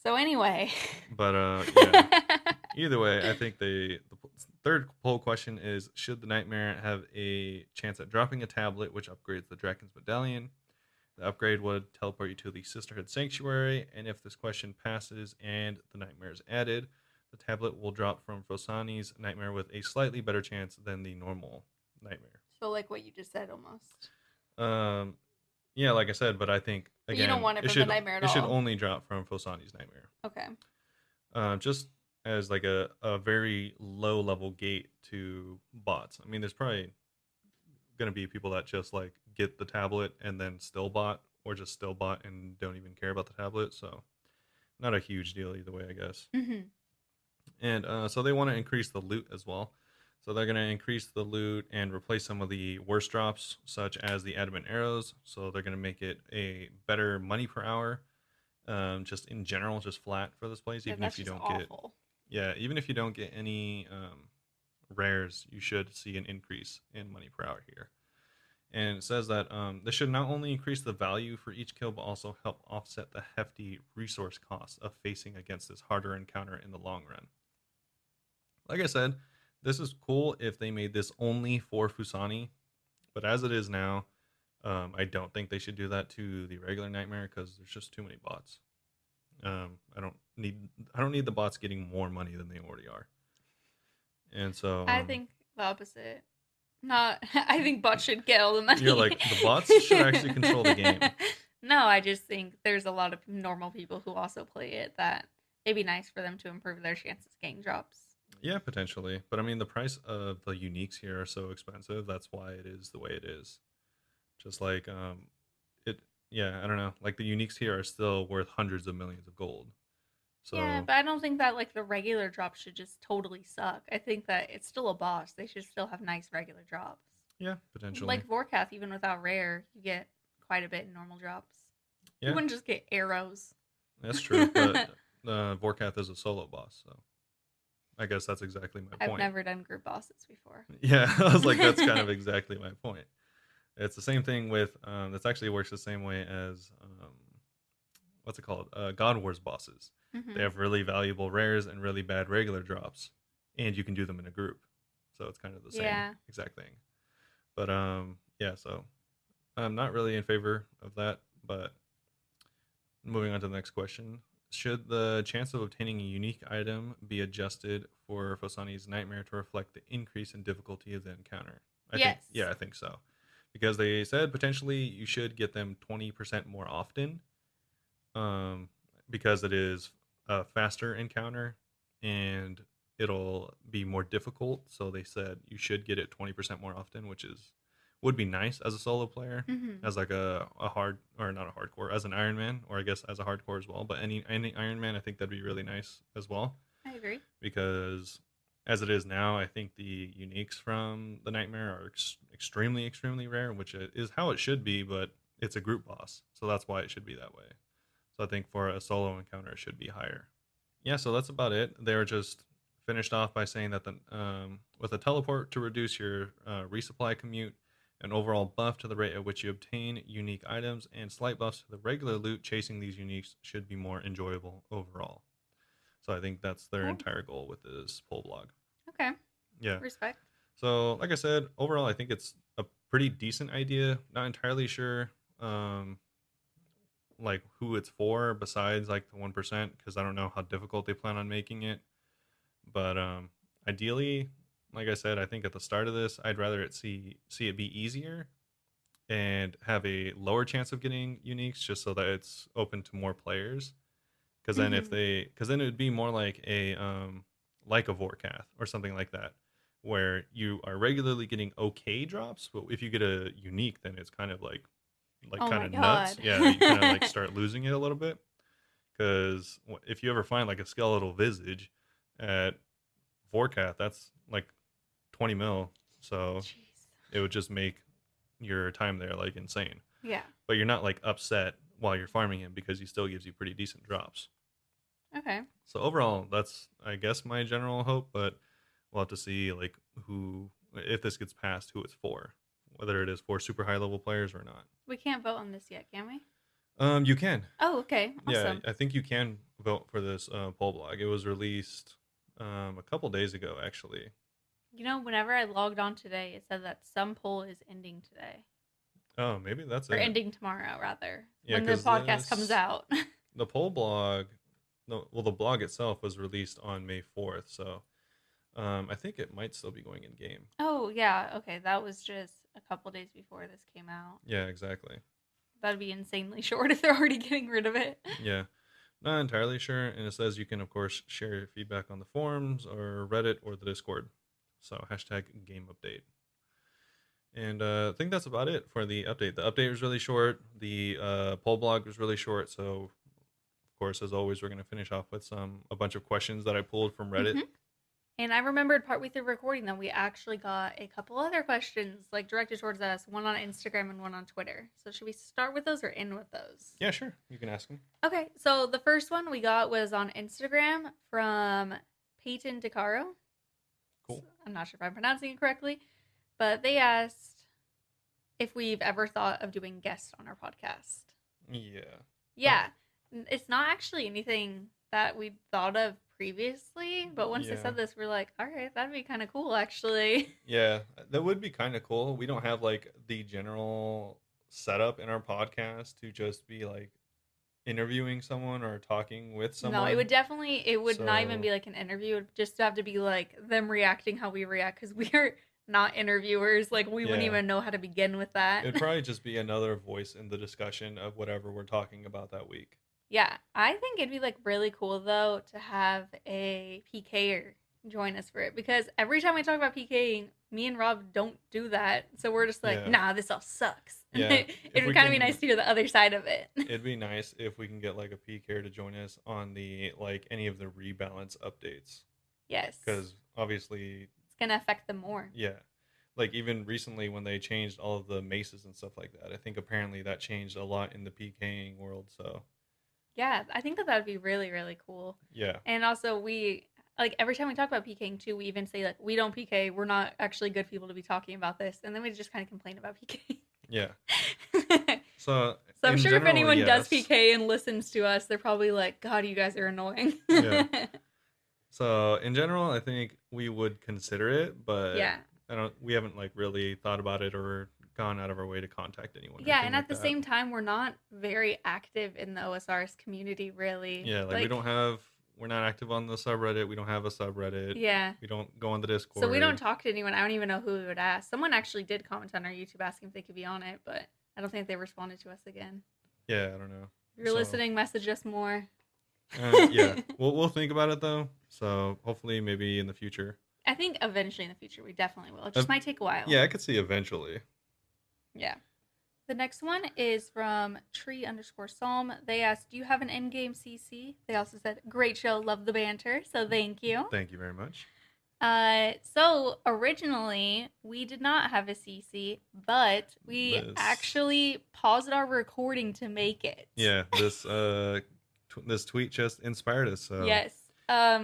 So anyway. But yeah. Either way, I think the third poll question is, should the Nightmare have a chance at dropping a tablet which upgrades the Draken's Medallion? The upgrade would teleport you to the Sisterhood Sanctuary, and if this question passes and the Nightmare is added, the tablet will drop from Fosani's Nightmare with a slightly better chance than the normal Nightmare. So like what you just said almost. Yeah, like I said, but I think, again, you don't want it from the Nightmare at all. It should only drop from Fosani's Nightmare. Okay. Just as like a very low level gate to bots. I mean, there's probably going to be people that just like get the tablet and then still bot, or just still bot and don't even care about the tablet. So not a huge deal either way, I guess. Mm-hmm. And so they want to increase the loot as well. So they're going to increase the loot and replace some of the worst drops, such as the adamant arrows. So they're going to make it a better money per hour. Just in general, just flat for this place, even if you don't get Yeah, even if you don't get any rares, you should see an increase in money per hour here. And it says that this should not only increase the value for each kill, but also help offset the hefty resource costs of facing against this harder encounter in the long run. Like I said, this is cool if they made this only for Fusani, but as it is now, I don't think they should do that to the regular Nightmare because there's just too many bots. I don't need the bots getting more money than they already are. And so I think the opposite. Not, I think bots should get all the money. you're like, the bots should actually control the game. No, I just think there's a lot of normal people who also play it that it'd be nice for them to improve their chances of getting drops. Yeah, potentially. But I mean, the price of the uniques here are so expensive. That's why it is the way it is. Just like it. Yeah, I don't know. Like the uniques here are still worth hundreds of millions of gold. So Yeah, but I don't think that like the regular drops should just totally suck. I think that it's still a boss. They should still have nice regular drops. yeah, potentially. Like Vorkath, even without rare, you get quite a bit in normal drops. Yeah, You wouldn't just get arrows. that's true. But Vorkath is a solo boss, so I guess that's exactly my I've point. never done group bosses before. Yeah, I was like, that's kind of exactly my point. It's the same thing with that's actually works the same way as what's it called? God Wars bosses. Mm-hmm. They have really valuable rares and really bad regular drops, and you can do them in a group. So it's kind of the same exact thing. But yeah, so I'm not really in favor of that. But moving on to the next question. Should the chance of obtaining a unique item be adjusted for Fosani's Nightmare to reflect the increase in difficulty of the encounter? I think so. Because they said potentially you should get them 20% more often. Because it is a faster encounter and it'll be more difficult. So they said you should get it 20% more often, which would be nice as a solo player, as like a hard, or not a hardcore, as an Iron Man, or I guess as a hardcore as well. But any Iron Man, I think that'd be really nice as well. I agree. Because as it is now, I think the uniques from the Nightmare are extremely, extremely rare, which is how it should be, but it's a group boss. So that's why it should be that way. So I think for a solo encounter, it should be higher. Yeah, so that's about it. They were just finished off by saying that with a teleport to reduce your resupply commute, an overall buff to the rate at which you obtain unique items, and slight buffs to the regular loot, chasing these uniques should be more enjoyable overall. So I think that's their entire goal with this poll blog. Okay. Yeah. Respect. So like I said, overall, I think it's a pretty decent idea. Not entirely sure like who it's for besides like the 1%, because I don't know how difficult they plan on making it. But ideally, like I said, I think at the start of this, I'd rather see it be easier and have a lower chance of getting uniques, just so that it's open to more players. Because then then it would be more like a Vorkath or something like that, where you are regularly getting okay drops, but if you get a unique, then it's kind of like kind of nuts. Yeah, you kind of like start losing it a little bit. Because if you ever find like a skeletal visage at Vorkath, that's like 20 mil. So Jeez. It would just make your time there like insane. Yeah. But you're not like upset while you're farming him because he still gives you pretty decent drops. Okay. So overall, that's I guess my general hope, but we'll have to see like if this gets passed, who it's for, whether it is for super high level players or not. We can't vote on this yet, can we? You can. Oh, okay. Awesome. Yeah, I think you can vote for this poll blog. It was released a couple days ago, actually. You know, whenever I logged on today, it said that some poll is ending today. Oh, maybe that's or it. ending tomorrow, rather. Yeah, when the 'cause podcast comes out. The poll blog, the blog itself was released on May 4th, so I think it might still be going in game. Oh, yeah. Okay, that was just a couple days before this came out. Yeah, exactly. That'd be insanely short if they're already getting rid of it. Yeah, not entirely sure. And it says you can, of course, share your feedback on the forums or Reddit or the Discord. So #GameUpdate. And I think that's about it for the update. The update was really short. The poll blog was really short. So, of course, as always, we're going to finish off with a bunch of questions that I pulled from Reddit. Mm-hmm. And I remembered partway through recording that we actually got a couple other questions like directed towards us, one on Instagram and one on Twitter. So should we start with those or end with those? Yeah, sure. You can ask them. Okay, so the first one we got was on Instagram from Peyton DeCaro. Cool. I'm not sure if I'm pronouncing it correctly, but they asked if we've ever thought of doing guests on our podcast. Yeah. Yeah, it's not actually anything that we thought of previously, but once they Yeah. said this, we're like, all right, that'd be kind of cool, actually. Yeah, that would be kind of cool. We don't have like the general setup in our podcast to just be like interviewing someone or talking with No, someone. it would not even So be like an interview. It would just have to be like them reacting how we react because we are not interviewers. Like, we wouldn't yeah, even know how to begin with that. it'd probably just be another voice in the discussion of whatever we're talking about that week. Yeah, I think it'd be like really cool though to have a PKer join us for it because every time we talk about PKing, me and Rob don't do that. So we're just like, Yeah. nah, this all sucks. Yeah, it if would we kind of be can- nice to hear the other side of it. It'd be nice if we can get like a PK to join us on the like any of the rebalance updates Yes. because obviously, It's going to affect them more. yeah, like even recently when they changed all of the maces and stuff like that, I think apparently that changed a lot in the PKing world. So Yeah, I think that would be really, really cool. yeah, And also, we, like, every time we talk about PKing too, we even say, like, we don't PK. We're not actually good people to be talking about this. And then we just kind of complain about PKing. yeah. So So I'm in sure if general, anyone does yes. PK and listens to us, they're probably like, God, you guys are annoying. Yeah. So in general, I think we would consider it, but Yeah. we haven't like really thought about it or gone out of our way to contact anyone. or Yeah, anything and like at the that. same time, we're not very active in the OSRS community, really. Yeah, like we're not active on the subreddit. We don't have a subreddit. Yeah. We don't go on the Discord. So we don't talk to anyone. I don't even know who we would ask. Someone actually did comment on our YouTube asking if they could be on it, but I don't think they responded to us again. Yeah, I don't know. If you're listening, message us more. Yeah, we'll think about it though. So hopefully, maybe in the future. I think eventually in the future we definitely will. It just might take a while. Yeah, I could see eventually. Yeah. The next one is from tree_psalm. They asked, do you have an endgame CC? They also said, great show, love the banter. So thank you. Thank you very much. So originally we did not have a CC, but we actually paused our recording to make it. Yeah, this tweet just inspired us. So Yes.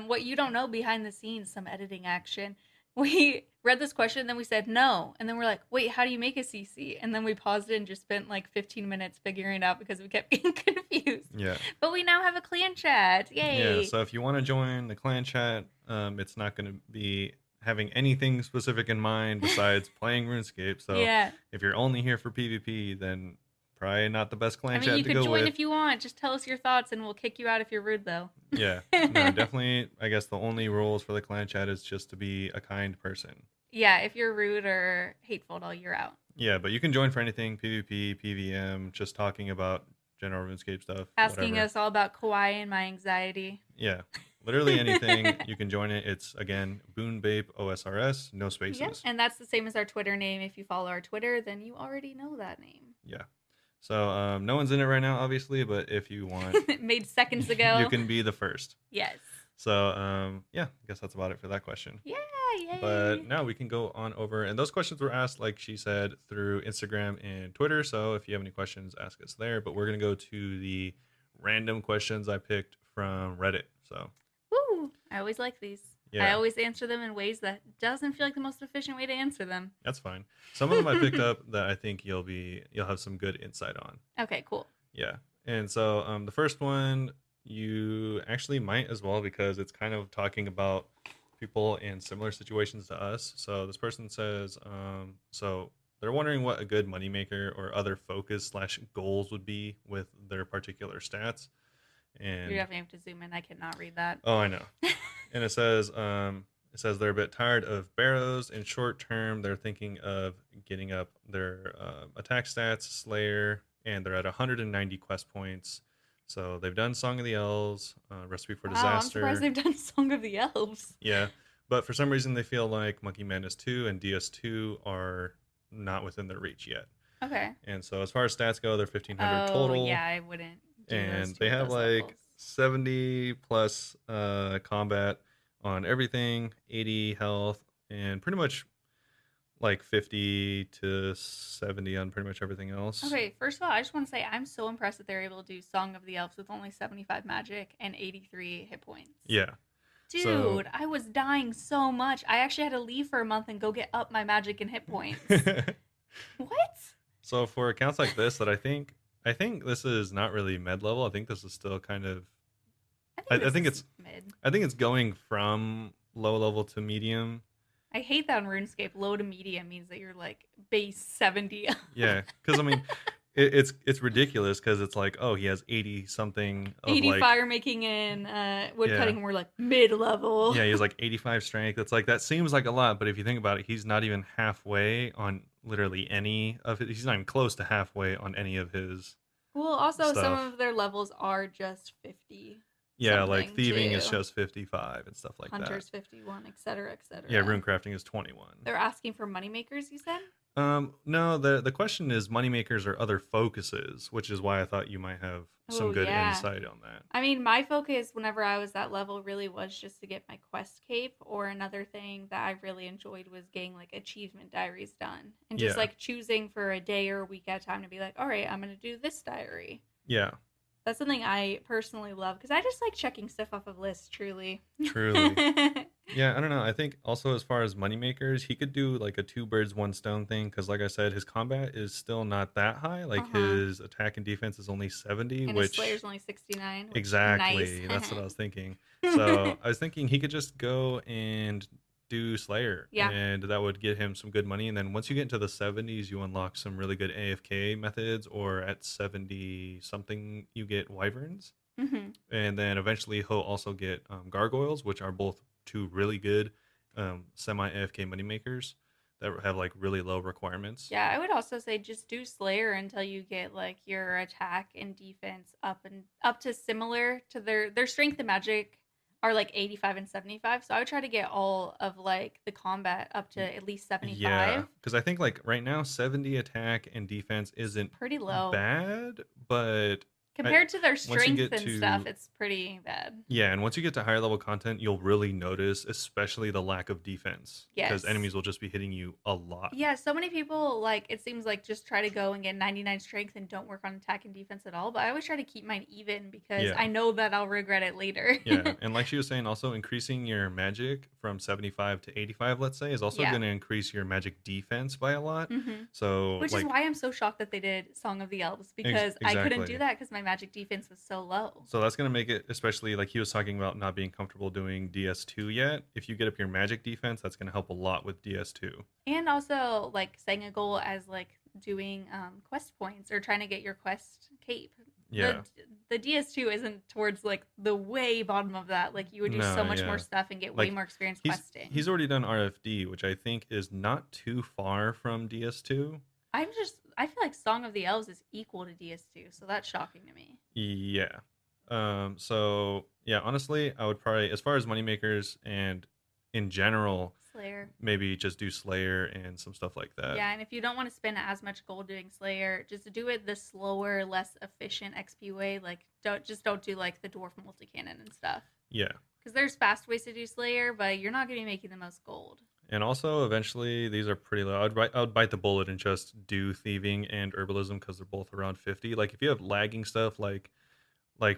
What you don't know behind the scenes, some editing action. We read this question, then we said no, and then we're like, wait, how do you make a CC? And then we paused it and just spent like 15 minutes figuring it out because we kept getting confused. Yeah. But we now have a clan chat. Yay. Yeah. So if you want to join the clan chat, it's not going to be having anything specific in mind besides playing RuneScape. So yeah. if you're only here for PvP, then probably not the best clan I mean, chat you to could go join with. if you want. Just tell us your thoughts and we'll kick you out if you're rude, though. Yeah. No, definitely. I guess the only rules for the clan chat is just to be a kind person. Yeah, if you're rude or hateful, you're out. Yeah, but you can join for anything, PvP, PvM, just talking about general RuneScape stuff. Asking whatever. us all about Kawaii and my anxiety. Yeah, literally anything. You can join it. It's, again, Bunebape OSRS, no spaces. Yep, and that's the same as our Twitter name. If you follow our Twitter, then you already know that name. Yeah. So no one's in it right now, obviously, but if you want, Made seconds ago. you can be the first. Yes. So yeah, I guess that's about it for that question. Yeah, yay. But now we can go on over, and those questions were asked, like she said, through Instagram and Twitter. So if you have any questions, ask us there. But we're gonna go to the random questions I picked from Reddit. So Woo! I always like these. yeah, I always answer them in ways that doesn't feel like the most efficient way to answer them. that's fine. Some of them I picked up that I think you'll have some good insight on. Okay, cool. Yeah, and so the first one you actually might as well because it's kind of talking about people in similar situations to us. So this person says, so they're wondering what a good moneymaker or other focus/goals would be with their particular stats. And You definitely have to zoom in. I cannot read that. oh, I know. And it says they're a bit tired of barrows. In short term, they're thinking of getting up their attack stats, Slayer, and they're at 190 quest points. So they've done Song of the Elves, Recipe for Disaster. I'm surprised they've done Song of the Elves. Yeah, but for some reason they feel like Monkey Madness 2 and DS2 are not within their reach yet. Okay. And so as far as stats go, they're 1,500 total. Yeah, I wouldn't. And they have like 70 plus combat on everything, 80 health, and pretty much like 50 to 70 on pretty much everything else. Okay, first of all, I just want to say I'm so impressed that they're able to do Song of the Elves with only 75 magic and 83 hit points. Yeah. So Dude, I was dying so much. I actually had to leave for a month and go get up my magic and hit points. What? so for accounts like this that I think this is not really med level. I think this is still kind of I I, think I this think is it's mid. I think it's going from low level to medium. I hate that in RuneScape. Low to medium means that you're like base 70. Yeah, because I mean, it's ridiculous because it's like, oh, he has 80 something of 80 like, fire making and woodcutting, yeah, and we're like mid level. yeah, he has like 85 strength. It's like that seems like a lot, but if you think about it, he's not even halfway on literally any of it. He's not even close to halfway on any of his Well, also some stuff. of their levels are just 50 Yeah, like something thieving is too. just 55 and stuff like that. Hunters 51, etc., Yeah, etc. rune crafting is 21. They're asking for moneymakers, you said? No, the question is moneymakers or other focuses, which is why I thought you might have Oh, some good yeah. insight on that. I mean, my focus whenever I was that level really was just to get my quest cape, or another thing that I really enjoyed was getting like achievement diaries done and just Yeah, like choosing for a day or a week at a time to be like, all right, I'm going to do this diary. yeah, That's something I personally love because I just like checking stuff off of lists, truly. truly. Yeah, I don't know. I think also as far as moneymakers, he could do like a two birds, one stone thing because, like I said, his combat is still not that high. Uh Like huh. his attack and defense is only 70, And his which Slayer's only 69, which nice. exactly that's what I was thinking. So I was thinking he could just go and do Slayer, Yeah. and that would get him some good money. And then once you get into the 70s, you unlock some really good AFK methods, or at 70 something, you get Wyverns. Hmm. And then eventually he'll also get gargoyles, which are both two really good semi AFK moneymakers that have like really low requirements. Yeah, I would also say just do Slayer until you get like your attack and defense up to similar to their strength and magic are like 85 and 75. So I would try to get all of like the combat up to at least Yeah, 75. because I think like right now 70 attack and defense It's isn't pretty low. bad, but I, Compared to their once you strength get and stuff, to it's pretty bad. yeah, and once you get to higher level content, you'll really notice, especially the lack of defense, because Yes. enemies will just be hitting you a lot. Yeah, so many people like it seems like just try to go and get 99 strength and don't work on attack and defense at all. But I always try to keep mine even because Yeah. I know that I'll regret it later. Yeah, and like she was saying, also increasing your magic from 75 to 85, let's say, is also Yeah. going to increase your magic defense by a lot. Hmm. So, Which is like, why I'm so shocked that they did Song of the Elves because I couldn't do exactly. that because my magic defense was so low. So that's going to make it, especially like he was talking about not being comfortable doing DS2 yet. If you get up your magic defense, that's going to help a lot with DS2. And also like setting a goal as like doing quest points or trying to get your quest cape. Yeah. The DS2 isn't towards like the way bottom of that. Like you would do so No, much more yeah. stuff and get way Like more experience he's questing. he's already done RFD, which I think is not too far from DS2. I feel like Song of the Elves is equal to DS2, so that's shocking to me. Yeah. So yeah, honestly, I would probably, as far as moneymakers and in general, Slayer. maybe just do Slayer and some stuff like that. Yeah, and if you don't want to spend as much gold doing Slayer, just do it the slower, less efficient XP way. Like don't do like the dwarf multi-cannon and stuff. Yeah. Because there's fast ways to do Slayer, but you're not gonna be making the most gold. And also, eventually, these are pretty low. I would bite the bullet and just do thieving and herbalism because they're both around 50. Like if you have lagging stuff, like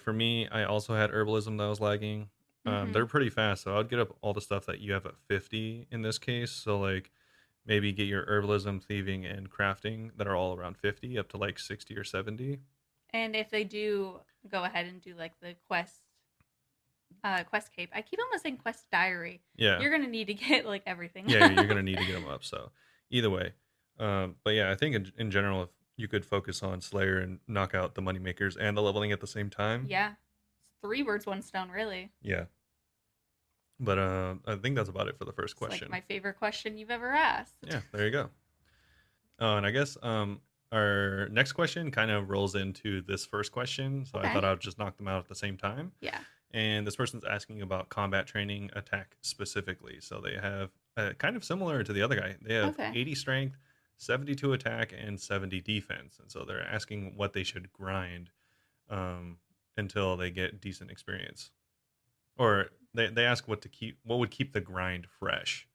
for me, I also had herbalism that was lagging. Mm-hmm. They're pretty fast, so I'd get up all the stuff that you have at 50 in this case. So like maybe get your herbalism, thieving, and crafting that are all around 50 up to like 60 or 70. And if they do go ahead and do like the quest cape, I keep almost saying quest diary. Yeah, You're gonna need to get like everything. yeah, you're gonna need to get them up. So either way, but yeah, I think in general, if you could focus on Slayer and knock out the money makers and the leveling at the same time. Yeah, it's 3 birds, 1 stone, really. Yeah. But I think that's about it for the first It's question. like my favorite question you've ever asked. Yeah, there you go. And I guess our next question kind of rolls into this first question, so I Okay. thought I'd just knock them out at the same time. Yeah. And this person's asking about combat training attack specifically. So they have kind of similar to the other guy. They have Okay. 80 strength, 72 attack, and 70 defense. And so they're asking what they should grind until they get decent experience. Or they ask what would keep the grind fresh.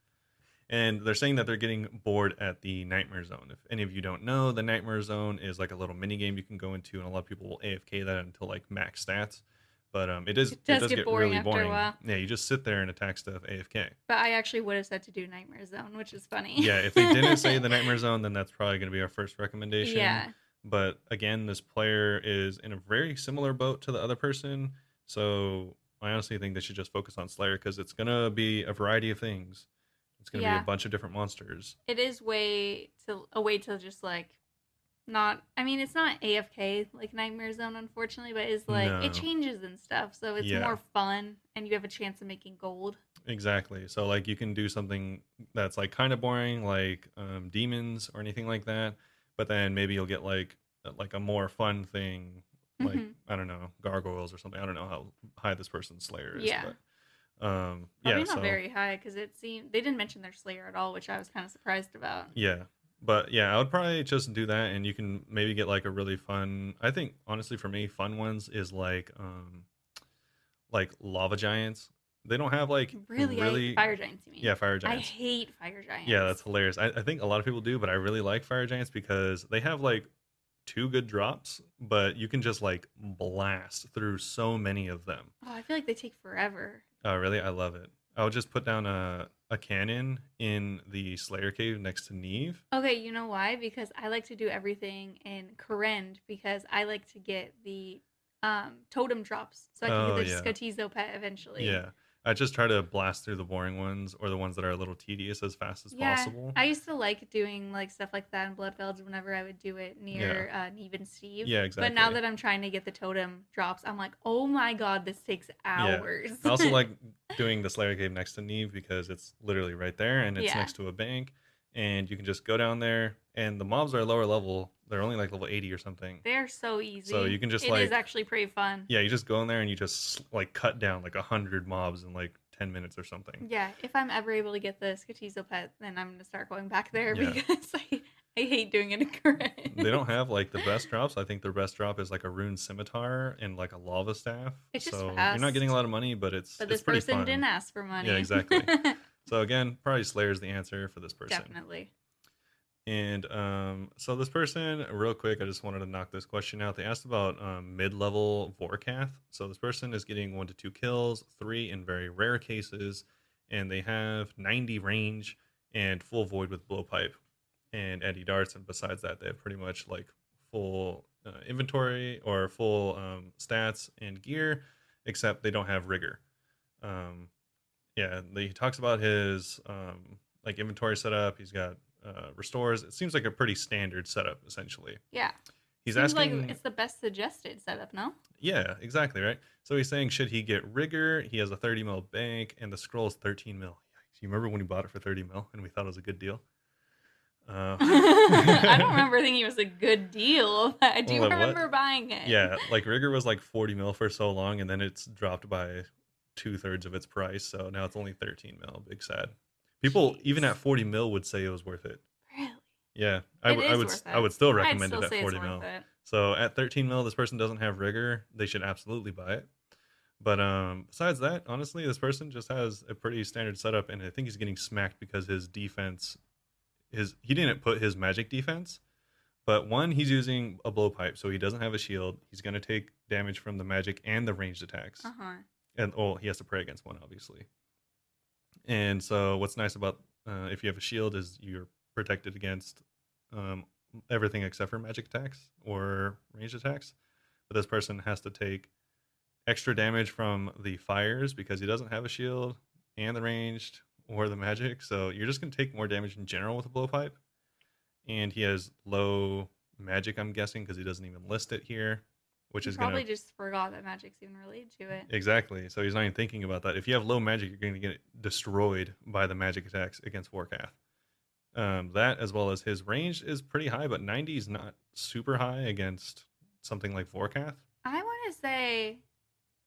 And they're saying that they're getting bored at the Nightmare Zone. If any of you don't know, the Nightmare Zone is like a little mini game you can go into, and a lot of people will AFK that until like max stats. But It it does does get get boring really after a boring. while. Yeah, you just sit there and attack stuff AFK. But I actually would have said to do Nightmare Zone, which is funny. Yeah, if they didn't say the Nightmare Zone, then that's probably going to be our first recommendation. Yeah. But again, this player is in a very similar boat to the other person, so I honestly think they should just focus on Slayer because it's going to be a variety of things. It's going to be a Yeah. bunch of different monsters. It is a way to just like not, I mean, it's not AFK like Nightmare Zone, unfortunately, but it's like it No. changes and stuff, so it's Yeah, more fun and you have a chance of making gold. exactly. So like you can do something that's like kind of boring, like demons or anything like that, but then maybe you'll get like a more fun thing, like Hmm. I don't know, gargoyles or something. I don't know how high this person's Slayer is, Yeah. but yeah. Probably not So very high because it seemed they didn't mention their Slayer at all, which I was kind of surprised about. yeah, but yeah, I would probably just do that, and you can maybe get like a really fun. I think honestly, for me, fun ones is like lava giants. They don't have like Really, really fire giants, you mean? yeah fire I giants. hate fire Yeah, that's giants. hilarious. I think a lot of people do, but I really like fire giants because they have like two good drops, but you can just like blast through so many of them. Oh, I feel like they take forever. Oh, really? I love it. I would just put down a cannon in the Slayer cave next to Neve. Okay, you know why? Because I like to do everything in Korend because I like to get the totem drops so I can get Oh the yeah, Skatizo pet eventually. yeah. I just try to blast through the boring ones or the ones that are a little tedious as fast as Yeah, possible. I used to like doing like stuff like that in Bloodfelds whenever I would do it Yeah, near Neve and Steve. yeah, But now exactly. that I'm trying to get the totem drops, I'm like, oh my god, this takes Yeah. hours. I also like doing the Slayer cave next to Neve because it's literally right there and it's Yeah, next to a bank and you can just go down there and the mobs are lower level. They're only like level 80 or something. they're so So easy. you can just It is like actually pretty fun. yeah, you just go in there and you just like cut down like 100 mobs in like 10 minutes or something. Yeah, if I'm ever able to get the Skatizo pet, then I'm gonna start going back there Yeah. because I hate doing it in They don't Korean. have like the best drops. I think their best drop is like a rune scimitar and like a lava staff. It's just So you're not getting a fast. lot of money, but But it's this pretty person fun. didn't ask for Yeah, money. exactly. So again, probably Slayer's the answer for this person. Definitely. And so this person, real quick, I just wanted to knock this question out. They asked about mid-level Vorkath. So this person is getting 1 to 2 kills, 3 in very rare cases, and they have 90 range and full void with blowpipe and anti darts. And besides that, they have pretty much like full inventory or full stats and gear, except they don't have rigor. Um, yeah, he talks about his like inventory setup. He's got restores. It seems like a pretty standard setup essentially. Yeah. He's Seems like asking, it's the best suggested setup, no? yeah, exactly right. So he's saying, should he get rigor? He has a 30 mil bank, and the scroll is 13 mil. Yikes. You remember when we bought it for 30 mil and we thought it was a good deal? Uh, I don't remember thinking it was a good deal. I do well, what? remember buying it. Yeah, like rigor was like 40 mil for so long, and then it's dropped by 2/3 of its price. So now it's only 13 mil. Big sad. People even Jeez. at 40 mil would say it was worth it. Really? Yeah, It is worth I it. would still I'd recommend still it at say it's 40 worth mil. it. So at 13 mil, this person doesn't have rigor. They should absolutely buy it. But besides that, honestly, this person just has a pretty standard setup, and I think he's getting smacked because his defense, he didn't put his magic defense, but one, he's using a blowpipe, so he doesn't have a shield. He's gonna take damage from the magic and the ranged attacks, Uh-huh. and oh, he has to pray against one, obviously. And so, what's nice about if you have a shield is you're protected against um, everything except for magic attacks or ranged attacks. But this person has to take extra damage from the fires because he doesn't have a shield and the ranged or the magic. So you're just going to take more damage in general with a blowpipe. And he has low magic, I'm guessing, because he doesn't even list it here, which He is going probably to. just forgot that magic's even related to it. Exactly. So he's not even thinking about that. If you have low magic, you're going to get destroyed by the magic attacks against Warcath. That, as well as his range, is pretty high, but 90 is not super high against something like Vorkath. I want to say,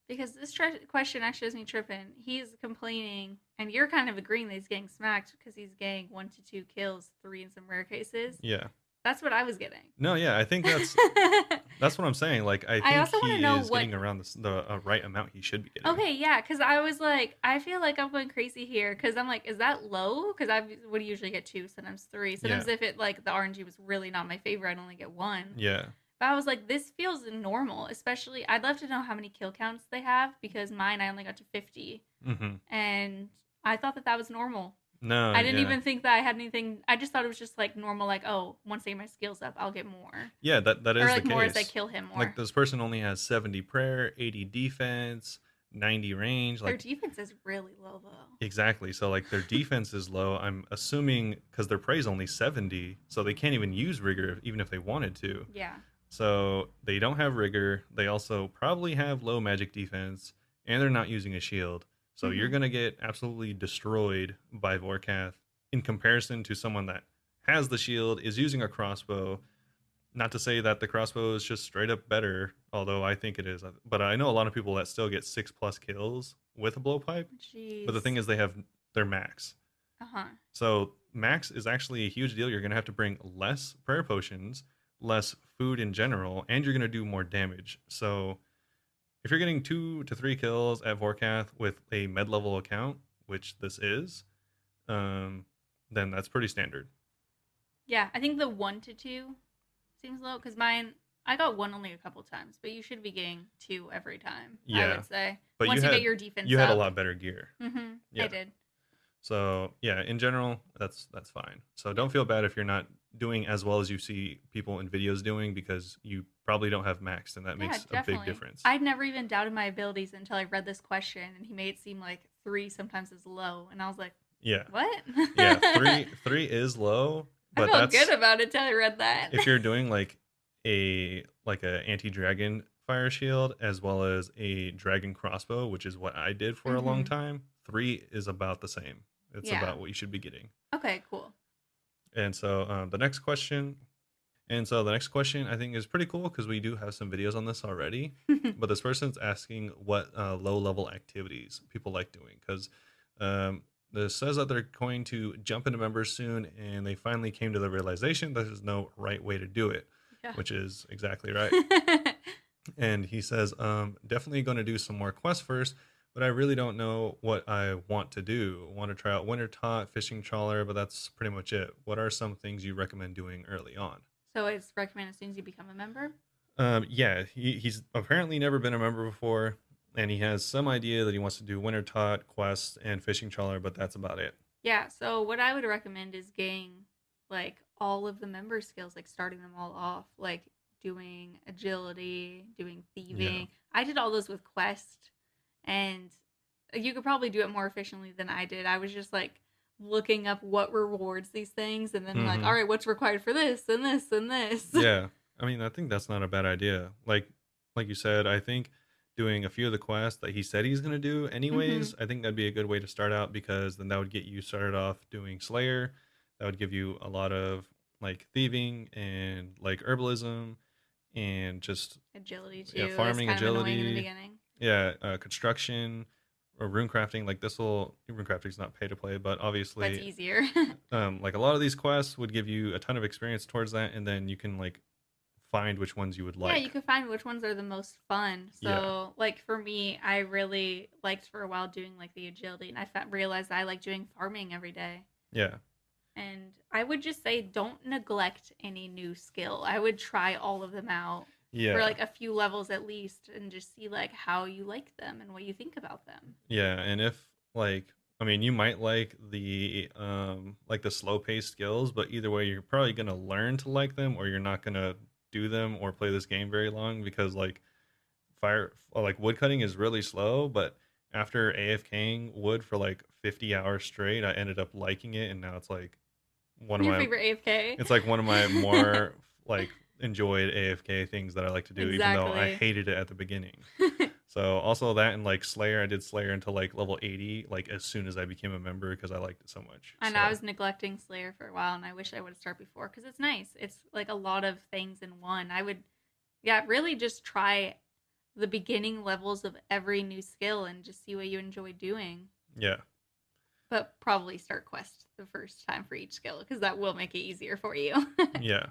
because this question actually has me tripping, he's complaining, and you're kind of agreeing that he's getting smacked because he's getting 1 to 2 kills, 3 in some rare cases. Yeah. That's what I was getting. No, yeah, I think that's what I'm saying. Like, I think also want to he know is what. getting around the right amount he should be getting. Okay, yeah, because I was like, I feel like I'm going crazy here because I'm like, is that low? Because I would usually get 2, sometimes 3. Sometimes Yeah. if it like the RNG was really not my favorite, I'd only get 1. Yeah. But I was like, this feels normal, especially I'd love to know how many kill counts they have because mine I only got to 50 Hmm. and I thought that that was normal. No, I didn't yeah, even think that I had anything. I just thought it was just like normal, like, oh, once I get my skills up, I'll get more. yeah, that Or is the like more as I case. kill him Like more. this person only has 70 prayer, 80 defense, 90 range. Their Like defense is really low though. exactly. So like their defense is low. I'm assuming because their prey is only 70, so they can't even use rigor even if they wanted to. Yeah. So they don't have rigor. They also probably have low magic defense, and they're not using a shield. So you're Mm-hmm. gonna get absolutely destroyed by Vorkath in comparison to someone that has the shield, is using a crossbow. Not to say that the crossbow is just straight up better, although I think it is. But I know a lot of people that still get 6+ kills with a blowpipe. But the Jeez. thing is, they have their max. Uh huh. So max is actually a huge deal. You're gonna have to bring less prayer potions, less food in general, and you're gonna do more damage. So if you're getting 2 to 3 kills at Vorkath with a med level account, which this is, um, then that's pretty standard. Yeah, I think the 1 to 2 seems low because mine I got one only a couple times, but you should be getting two every time. I Yeah, would say but once you get your defense you had a up. lot better gear. Mm-hmm. I Yeah. did. So yeah, in general, that's fine. So Yeah. don't feel bad if you're not doing as well as you see people in videos doing because you probably don't have maxed, and that Yeah, makes a big definitely. difference. I'd never even doubted my abilities until I read this question and he made it seem like 3 sometimes is low. And I was like, Yeah, what? yeah. Three is low, I but felt good that's about it till I read that. if you're doing like a anti-dragon fire shield as well as a dragon crossbow, which is what I did for a long Mm-hmm. time. 3 is about the same. It's Yeah. about what you should be getting. Okay, cool. And so the next question I think is pretty cool because we do have some videos on this already. But this person's asking what low level activities people like doing because this says that they're going to jump into members soon, and they finally came to the realization that there's no right way to do it, Yeah. which is exactly right. And he says, definitely going to do some more quests first, but I really don't know what I want to do. Want to try out Wintertop, fishing trawler, but that's pretty much it. What are some things you recommend doing early on? So it's recommended as soon as you become a member? Yeah, he's apparently never been a member before, and he has some idea that he wants to do Wintertop, quests, and fishing trawler, but that's about it. Yeah, so what I would recommend is getting like all of the member skills, like starting them all off, like doing agility, doing Yeah. thieving. I did all those with Quest, and you could probably do it more efficiently than I did. I was just like looking up what rewards these things and then like, Hmm. all right, what's required for this and this and this. Yeah. I mean, I think that's not a bad idea. Like you said, I think doing a few of the quests that he said he's going to do Hmm. anyways, I think that'd be a good way to start out because then that would get you started off doing Slayer. That would give you a lot of like thieving and like herbalism and just Agility yeah, too is farming kind of annoying in the agility. beginning, Yeah, construction or rune crafting. Like this will rune crafting is not pay to play, but but it's obviously easier. like a lot of these quests would give you a ton of experience towards that, and then you can like find which ones you would Yeah, you like. can find which ones are the most fun. Yeah, So, like for me, I really liked for a while doing like the agility, and realized I like doing farming every day. yeah, And I would just say don't neglect any new skill. I would try all of them out for yeah, like a few levels at least and just see like how you like them and what you think about them. yeah. And if like I mean, you might like the slow paced skills, but either way, you're probably gonna learn to like them, or you're not gonna do them or play this game very long because like wood cutting is really slow, but after AFKing wood for like 50 hours straight, I ended up liking it, and now one of Your my favorite AFK? it's like one of my more like enjoyed AFK things that I like to do, even though I Exactly. hated it at the beginning. So also that and like Slayer, I did Slayer until like level 80, like as soon as I became a member because I liked it so much. I know I So was neglecting Slayer for a while, and I wish I would have started before because it's nice. It's like a lot of things in one. I would, yeah, really just try the beginning levels of every new skill and just see what you enjoy doing. yeah, But probably start quest the first time for each skill because that will make it easier for you. yeah.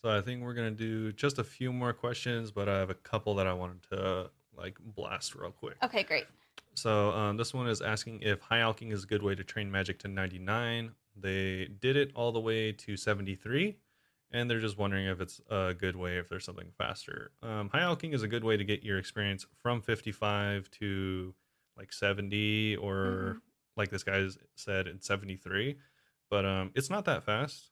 So I think we're gonna do just a few more questions, but I have a couple that I wanted to like blast real quick. Okay, great. So this one is asking if high alching is a good way to train magic to 99. They did it all the way to 73, and they're just wondering if it's a good way, if there's something faster. High alking is a good way to get your experience from 55 to like 70, or Hmm. like this guy said, in 73. But it's not that fast.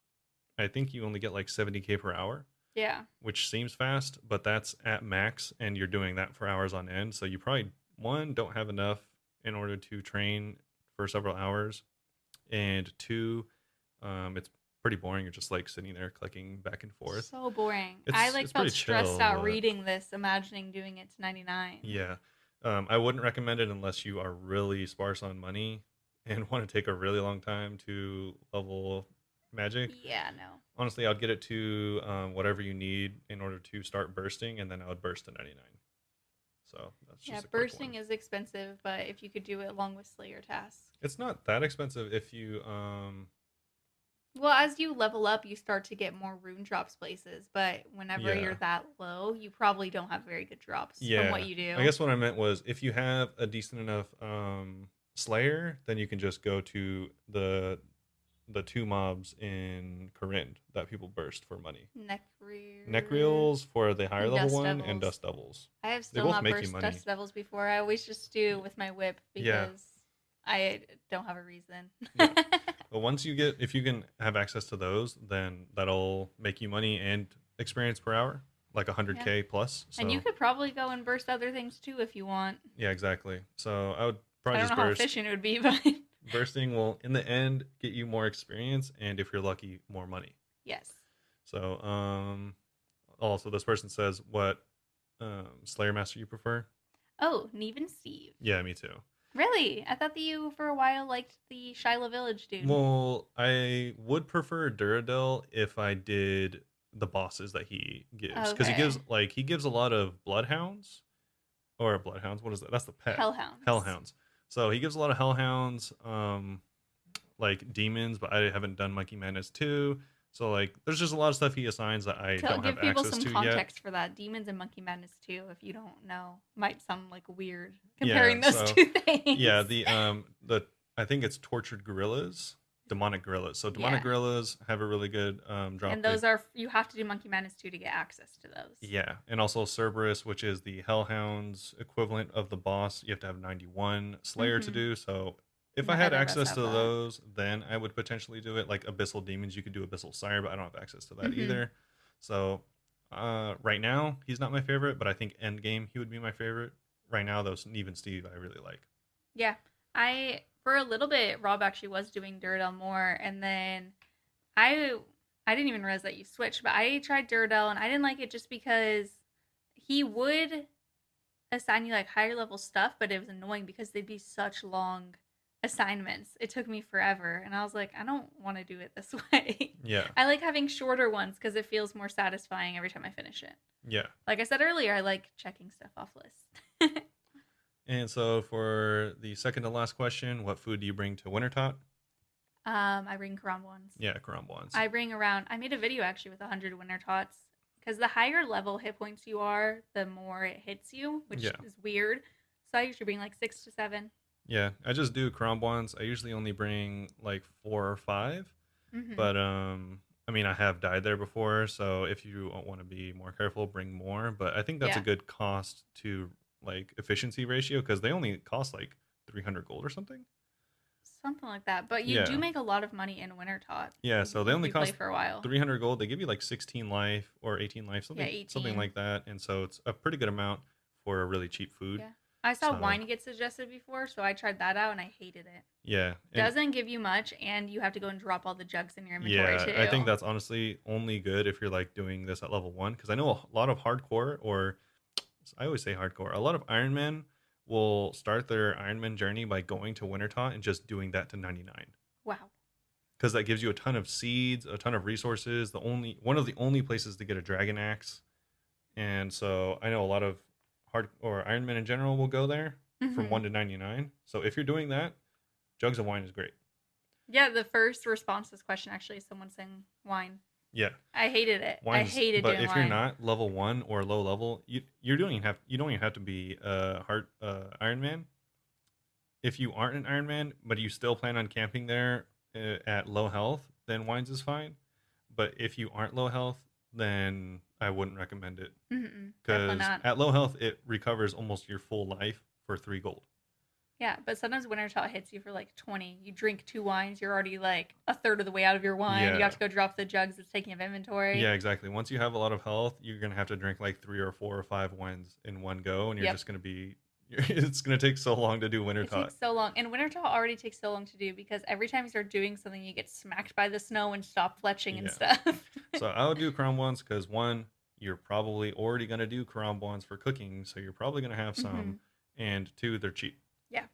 I think you only get like 70k per hour, Yeah. which seems fast, but that's at max, and you're doing that for hours on end. So you probably, one, don't have enough in order to train for several hours, and two, it's pretty boring. You're just like sitting there clicking back and forth. So boring. I It's like pretty felt stressed chill, out but reading this, imagining doing it to 99. yeah, I wouldn't recommend it unless you are really sparse on money and want to take a really long time to level magic. Yeah, no. Honestly, I'd get it to whatever you need in order to start bursting, and then I would burst to 99. So that's Yeah, just a quick one. bursting is expensive, but if you could do it along with Slayer tasks. It's not that expensive if you Well, as you level up, you start to get more rune drops places, but whenever yeah. you're that low, you probably don't have very good drops from what Yeah. you I do. guess what I meant was, if you have a decent enough Slayer, then you can just go to the two mobs in Corinne that people burst for money. Necreer Necreals for the higher and level Dust one, and Devils. Dust Devils. I have They still both not make you burst money. Dust Devils before. I always just do with my whip Yeah. because I don't have a reason. Yeah. But once you get, if you can have access to those, then that'll make you money and experience per hour, like Yeah. 100k plus. And you So could probably go and burst other things too if you want. yeah, exactly. So I would I probably don't just know how burst. efficient it would be, but Bursting will, in the end, get you more experience, and if you're lucky, more money. yes. So also this person says, what Slayer Master you prefer? Oh, Neve and Steve. Yeah, me too. Really? I thought that you for a while liked the Shiloh Village dude. Well, I would prefer Duradel if I did the bosses that he gives, because Okay. he gives a lot of bloodhounds, or bloodhounds. What is that? That's the pet. Hellhounds. Hellhounds. So he gives a lot of hellhounds, like demons, but I haven't done Monkey Madness 2. So like there's just a lot of stuff he assigns that I To don't have give people access some to yet. context for that, Demons and Monkey Madness 2, if you don't know, might sound like weird Yeah, comparing those so two things. yeah, the I think it's tortured gorillas, demonic gorillas. So demonic Yeah. gorillas have a really good drop. And those are, you have to do Monkey Madness 2 to get access to those. Yeah, and also Cerberus, which is the Hellhounds equivalent of the boss. You have to have 91 Slayer to Mhm. do. So if I Neither had of us access have to that. those, then I would potentially do it. Like Abyssal Demons, you could do Abyssal Sire, but I don't have access to that Mhm. either. So right now, he's not my favorite, but I think Endgame, he would be my favorite. Right now, though, even Steve, I really like. Yeah. For a little bit, Rob actually was doing Duradel more, and then I didn't even realize that you switched, but I tried Duradel, and I didn't like it just because he would assign you like higher level stuff, but it was annoying because they'd be such long assignments. It took me forever, and I was like, I don't want to do it this way. Yeah, I like having shorter ones because it feels more satisfying every time I finish it. yeah. Like I said earlier, I like checking stuff off lists. And so for the second to last question, what food do you bring to Wintertop? I bring Karam ones. Yeah, Karambwans. I bring around. I made a video actually with 100 winter tots because the higher level hit points you are, the more it hits you, which Yeah. is weird. So I usually bring like 6 to 7. Yeah, I just do Karambwans. I usually only bring like 4 or 5. Mm-hmm. But I mean, I have died there before, so if you want to be more careful, bring more. But I think that's a Yeah. good cost to like efficiency ratio, because they only cost like 300 gold or something. Something like that. But you Yeah. do make a lot of money in winter tot. Yeah, so they if only you play cost for a while. 300 gold. They give you like 16 life or 18 life, something 18. like that. And so it's a pretty good amount for a really cheap food. Yeah. I saw So- wine get suggested before, so I tried that out and I hated it. Yeah. Doesn't give you much, and you have to go and drop all the jugs in your inventory Yeah, too. I think that's honestly only good if you're like doing this at level 1, because I know a lot of hardcore, or I always say hardcore, a lot of Ironmen will start their Ironman journey by going to Wintertop and just doing that to 99, Wow. because that gives you a ton of seeds, a ton of resources. One of the only places to get a dragon axe, and so I know a lot of hard or Ironmen in general will go there from Mhm. 1 to 99. So if you're doing that, jugs of wine is great. Yeah, the first response to this question actually is someone saying wine. Yeah. I hated it. I Wine's, hated but doing if wine. you're not level 1 or low level, you don't even have to be a hard Iron Man. If you aren't an Iron Man, but you still plan on camping there at low health, then wines is fine. but if you aren't low health, then I wouldn't recommend it Definitely because not. at low health it recovers almost your full life for 3 gold. Yeah, but sometimes Wintertop hits you for like 20. You drink 2 wines, you're already like a third of the way out of your wine. You have Yeah. to go drop the jugs that's taking up inventory. Yeah, exactly. Once you have a lot of health, you're gonna have to drink like 3 or 4 or 5 wines in one go, and you're Yep. just gonna be. It's gonna take so long to do It Wintertop. takes so long. And Wintertop already takes so long to do because every time you start doing something, you get smacked by the snow and stop fletching and Yeah. stuff. So I would do Karambwans because one, you're probably already gonna do Karambwans for cooking, so you're probably gonna have some, and two, they're cheap. Yeah.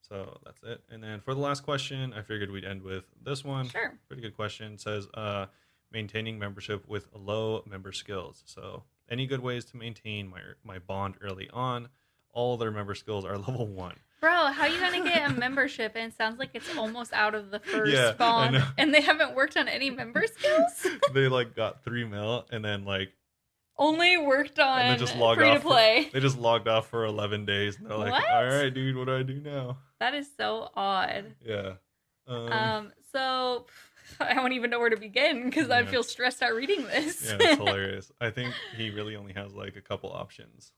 So that's it. And then for the last question, I figured we'd end with this one. Sure. Pretty good question. It says maintaining membership with low member skills. So any good ways to maintain my bond early on? All their member skills are level 1. Bro, how are you going to get a membership and it sounds like it's almost out of the first Yeah, I bond know. and they haven't worked on any member skills? They like got 3 mil and then like Only worked and on then just logged free to off. play. They just logged off for 11 days and they're like, What? all right, dude, what do I do now? That is so odd. Yeah. So I don't even know where to begin because I Yeah. feel stressed out reading this. Yeah, it's hilarious. I think he really only has like a couple options.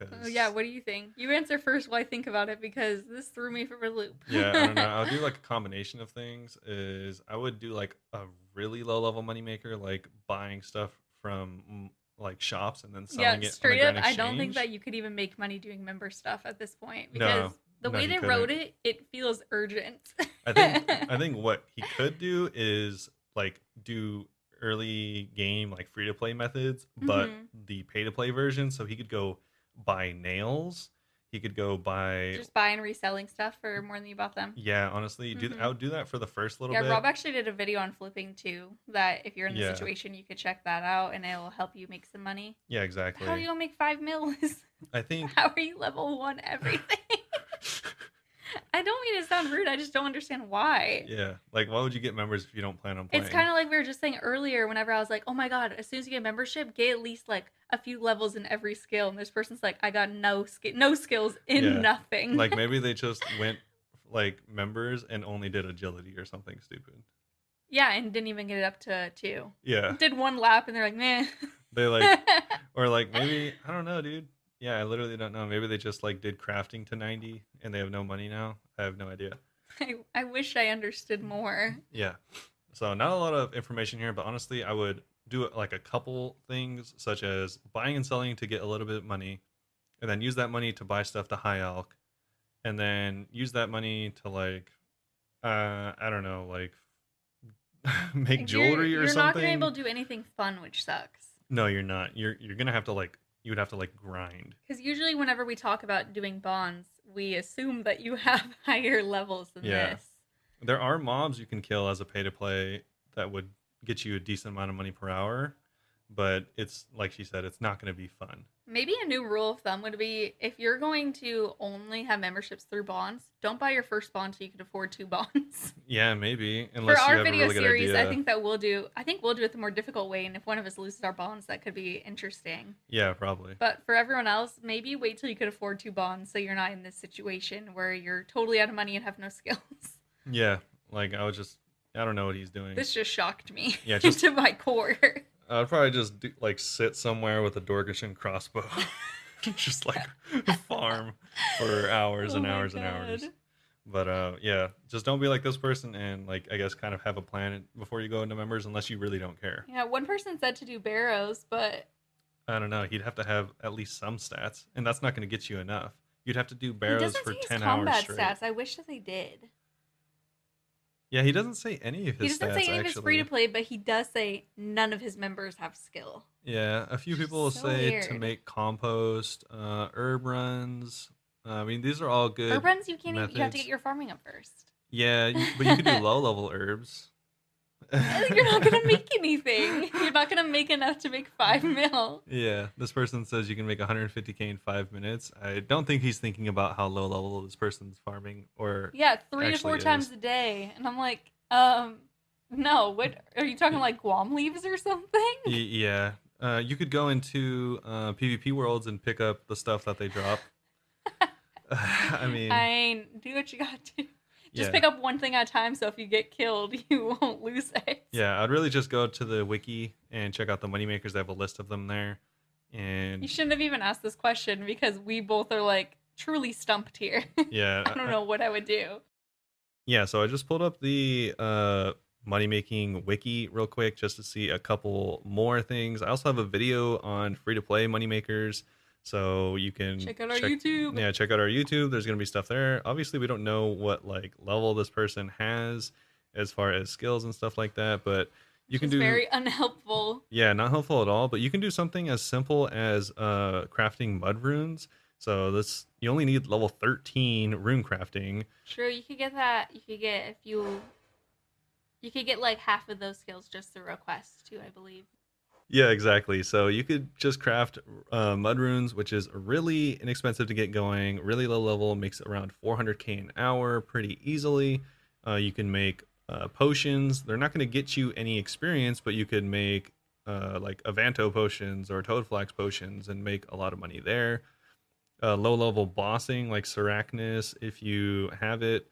Oh, yeah, what do you think? You answer first while I think about it because this threw me for a loop. Yeah, I don't know. I'll do like a combination of things. Is I would do like a really low level moneymaker, like buying stuff from like shops and then selling Yeah, it straight on up, a grand I don't think exchange. that you could even make money doing member stuff at this point No, because the no, way you they couldn't. wrote it, it feels urgent. I think what he could do is like do early game like free to play methods, but Mhm. the pay to play version. So he could go buy nails. He could go buy. Just buying reselling stuff for more than you bought them. Yeah, honestly, Mhm. I would do that for the first little Yeah, bit. Rob actually did a video on flipping too. That if you're in the Yeah. situation, you could check that out, and it will help you make some money. Yeah, exactly. How are you gonna make 5 mils? I think. How are you level 1 everything? I don't mean to sound rude. I just don't understand why. Yeah, like why would you get members if you don't plan on playing? It's kind of like we were just saying earlier. Whenever I was like, "Oh my god!" As soon as you get membership, get at least like a few levels in every skill. And this person's like, "I got no skills in Yeah. nothing." Like maybe they just went like members and only did agility or something stupid. yeah, and didn't even get it up to 2. Yeah, Did 1 lap, and they're like, "Meh." they like or like maybe I don't know, dude. Yeah, I literally don't know. Maybe they just like did crafting to 90 and they have no money now. I have no idea. I wish I understood more. Yeah. So not a lot of information here, but honestly, I would do it like a couple things, such as buying and selling to get a little bit of money, and then use that money to buy stuff to high elk, and then use that money to like, I don't know, like make Like, jewelry or you're something. not gonna be able to do anything fun, which sucks. No, you're not. You're gonna have to like you would have to like grind. Because usually, whenever we talk about doing bonds, we assume that you have higher levels than Yeah. this. There are mobs you can kill as a pay to play that would get you a decent amount of money per hour, but it's like she said, it's not going to be fun. Maybe a new rule of thumb would be if you're going to only have memberships through bonds, don't buy your first bond till you can afford 2 bonds. Yeah, maybe. For Unless you our have video a really good series, idea. I think we'll do it the more difficult way, and if one of us loses our bonds, that could be interesting. Yeah, probably. But for everyone else, maybe wait till you could afford 2 bonds so you're not in this situation where you're totally out of money and have no skills. Yeah, like I don't know what he's doing. This just shocked me Yeah, just- to my core. I'd probably just like sit somewhere with a Dorkishan crossbow, just like farm for hours and Oh my hours and hours. God. But yeah, just don't be like this person, and like I guess kind of have a plan before you go into members, unless you really don't care. Yeah, one person said to do barrows, but I don't know. He'd have to have at least some stats, and that's not going to get you enough. You'd have to do he barrows doesn't for say his 10 hours combat straight. stats. I wish that they did. Yeah, he doesn't say any of He his doesn't stats, say any of his actually. free to play, but he does say none of his members have skill. Yeah, a few people will So say to weird. make compost, herb runs. I mean, these are all good. Herb runs, you can't even, you have to methods. get your farming up first. Yeah, but you could do low level herbs. You're not gonna make anything. You're not gonna make enough to make 5 mil. Yeah, this person says you can make 150k in 5 minutes. I don't think he's thinking about how low level this person's farming or Yeah, 3 to Actually 4 is. times a day, and I'm like, no. What are you talking like Guam leaves or something? Yeah. You could go into PvP worlds and pick up the stuff that they drop. I mean, Do what you got to. Just Yeah. pick up one thing at a time, so if you get killed, you won't lose it. Yeah, I'd really just go to the wiki and check out the moneymakers. They have a list of them there. You And shouldn't have even asked this question because we both are like truly stumped here. yeah, I don't know what I would do. yeah, so I just pulled up the money making wiki real quick just to see a couple more things. I also have a video on free to play money makers, so you can Check out our YouTube. Yeah, check out our YouTube. There's gonna be stuff there. Obviously, we don't know what like level this person has as far as skills and stuff like that, but you Which can is do very unhelpful. yeah, not helpful at all. But you can do something as simple as crafting mud runes. So this you only need level 13 rune crafting. True, you could get that. You could get you could get like half of those skills just through a quest too, I believe. Yeah, exactly. So you could just craft mud runes, which is really inexpensive to get going, really low level, makes around 400k an hour pretty easily. You can make potions. They're not going to get you any experience, but you could make like Avanto potions or Toadflax potions and make a lot of money there. Low level bossing like Seracnus, if you have it.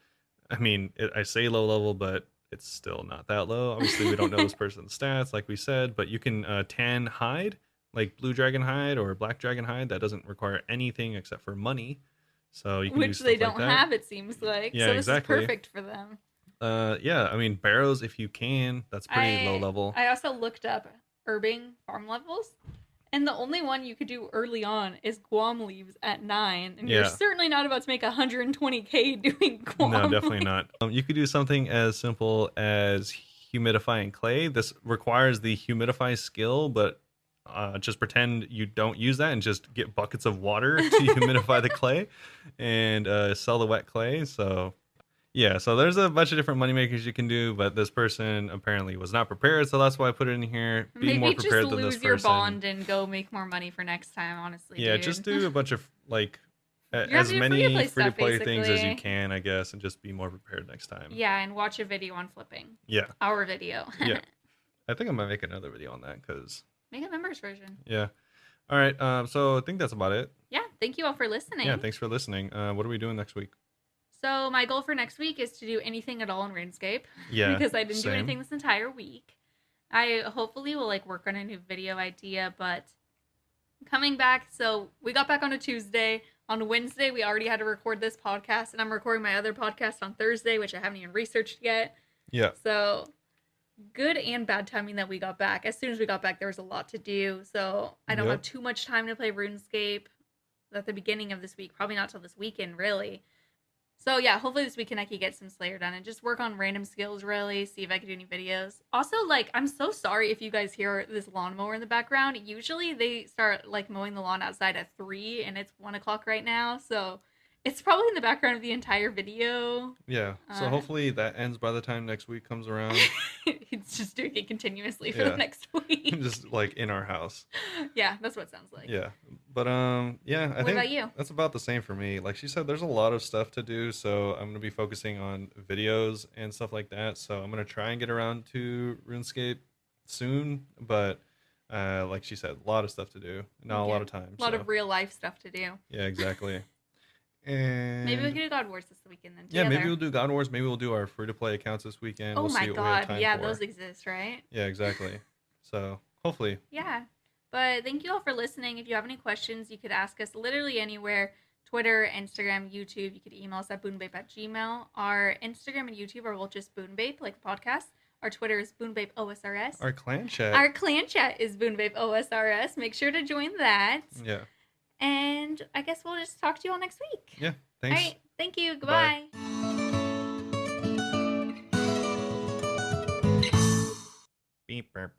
I mean, I say low level, but it's still not that low. Obviously, we don't know this person's stats, like we said, but you can tan hide, like blue dragon hide or black dragon hide. That doesn't require anything except for money. So you can do Which stuff they like don't that. have, it seems like. Yeah, So this exactly. is perfect for them. Yeah, I mean barrows if you can. That's pretty low level. I also looked up herbing farm levels, and the only one you could do early on is Guam leaves at 9, and you're Yeah. certainly not about to make 120k doing Guam. No, definitely leaves. not. You could do something as simple as humidifying clay. This requires the humidify skill, but just pretend you don't use that and just get buckets of water to humidify the clay and sell the wet clay. So yeah, so there's a bunch of different moneymakers you can do, but this person apparently was not prepared, so that's why I put it in here. Be Maybe more just prepared than this lose your person. bond and go make more money for next time. Honestly, Yeah, dude. just do a bunch of like You have as to do many free to play free to play things as you basically. can, I guess, and just be more prepared next time. Yeah, and watch a video on flipping. Yeah. Our video. Yeah. I think I might make another video on that because Make a members version. yeah. All right. So I think that's about it. Yeah, thank you all for listening. Yeah. Thanks for listening. What are we doing next week? So my goal for next week is to do anything at all in RuneScape. Yeah. Because I didn't do same. anything this entire week. I hopefully will like work on a new video idea, but coming back, so we got back on a Tuesday. On Wednesday, we already had to record this podcast, and I'm recording my other podcast on Thursday, which I haven't even researched yet. Yeah. So good and bad timing that we got back. As soon as we got back, there was a lot to do. So I don't Yep. have too much time to play RuneScape at the beginning of this week. Probably not till this weekend, really. So yeah, hopefully this weekend I can get some Slayer done and just work on random skills, really, see if I can do any videos. Also, like, I'm so sorry if you guys hear this lawnmower in the background. Usually they start, like, mowing the lawn outside at 3, and it's 1 o'clock right now, so it's probably in the background of the entire video. Yeah. So hopefully that ends by the time next week comes around. It's just doing it continuously for Yeah. the next week. Just like in our house. Yeah, that's what it sounds like. Yeah. But yeah, I What think about you? that's about the same for me. Like she said, there's a lot of stuff to do, so I'm gonna be focusing on videos and stuff like that. So I'm gonna try and get around to RuneScape soon, but like she said, a lot of stuff to do, not a lot of time. A lot of real life stuff to do. Yeah, exactly. And Maybe we can do God Wars this weekend then. yeah, Together. maybe we'll do God Wars. Maybe we'll do our free to play accounts this weekend. Oh We'll my see what we have god, time yeah, for. those exist, right? Yeah, exactly. So hopefully. Yeah. But thank you all for listening. If you have any questions, you could ask us literally anywhere. Twitter, Instagram, YouTube. You could email us at bunebape@gmail. Our Instagram and YouTube are both just Bunebape, like the podcast. Our Twitter is Bunebape OSRS. Our clan chat. Our clan chat is Bunebape OSRS. Make sure to join that. Yeah. And I guess we'll just talk to you all next week. Yeah. Thanks. All right. Thank you. Bye. Goodbye. Beep, burp.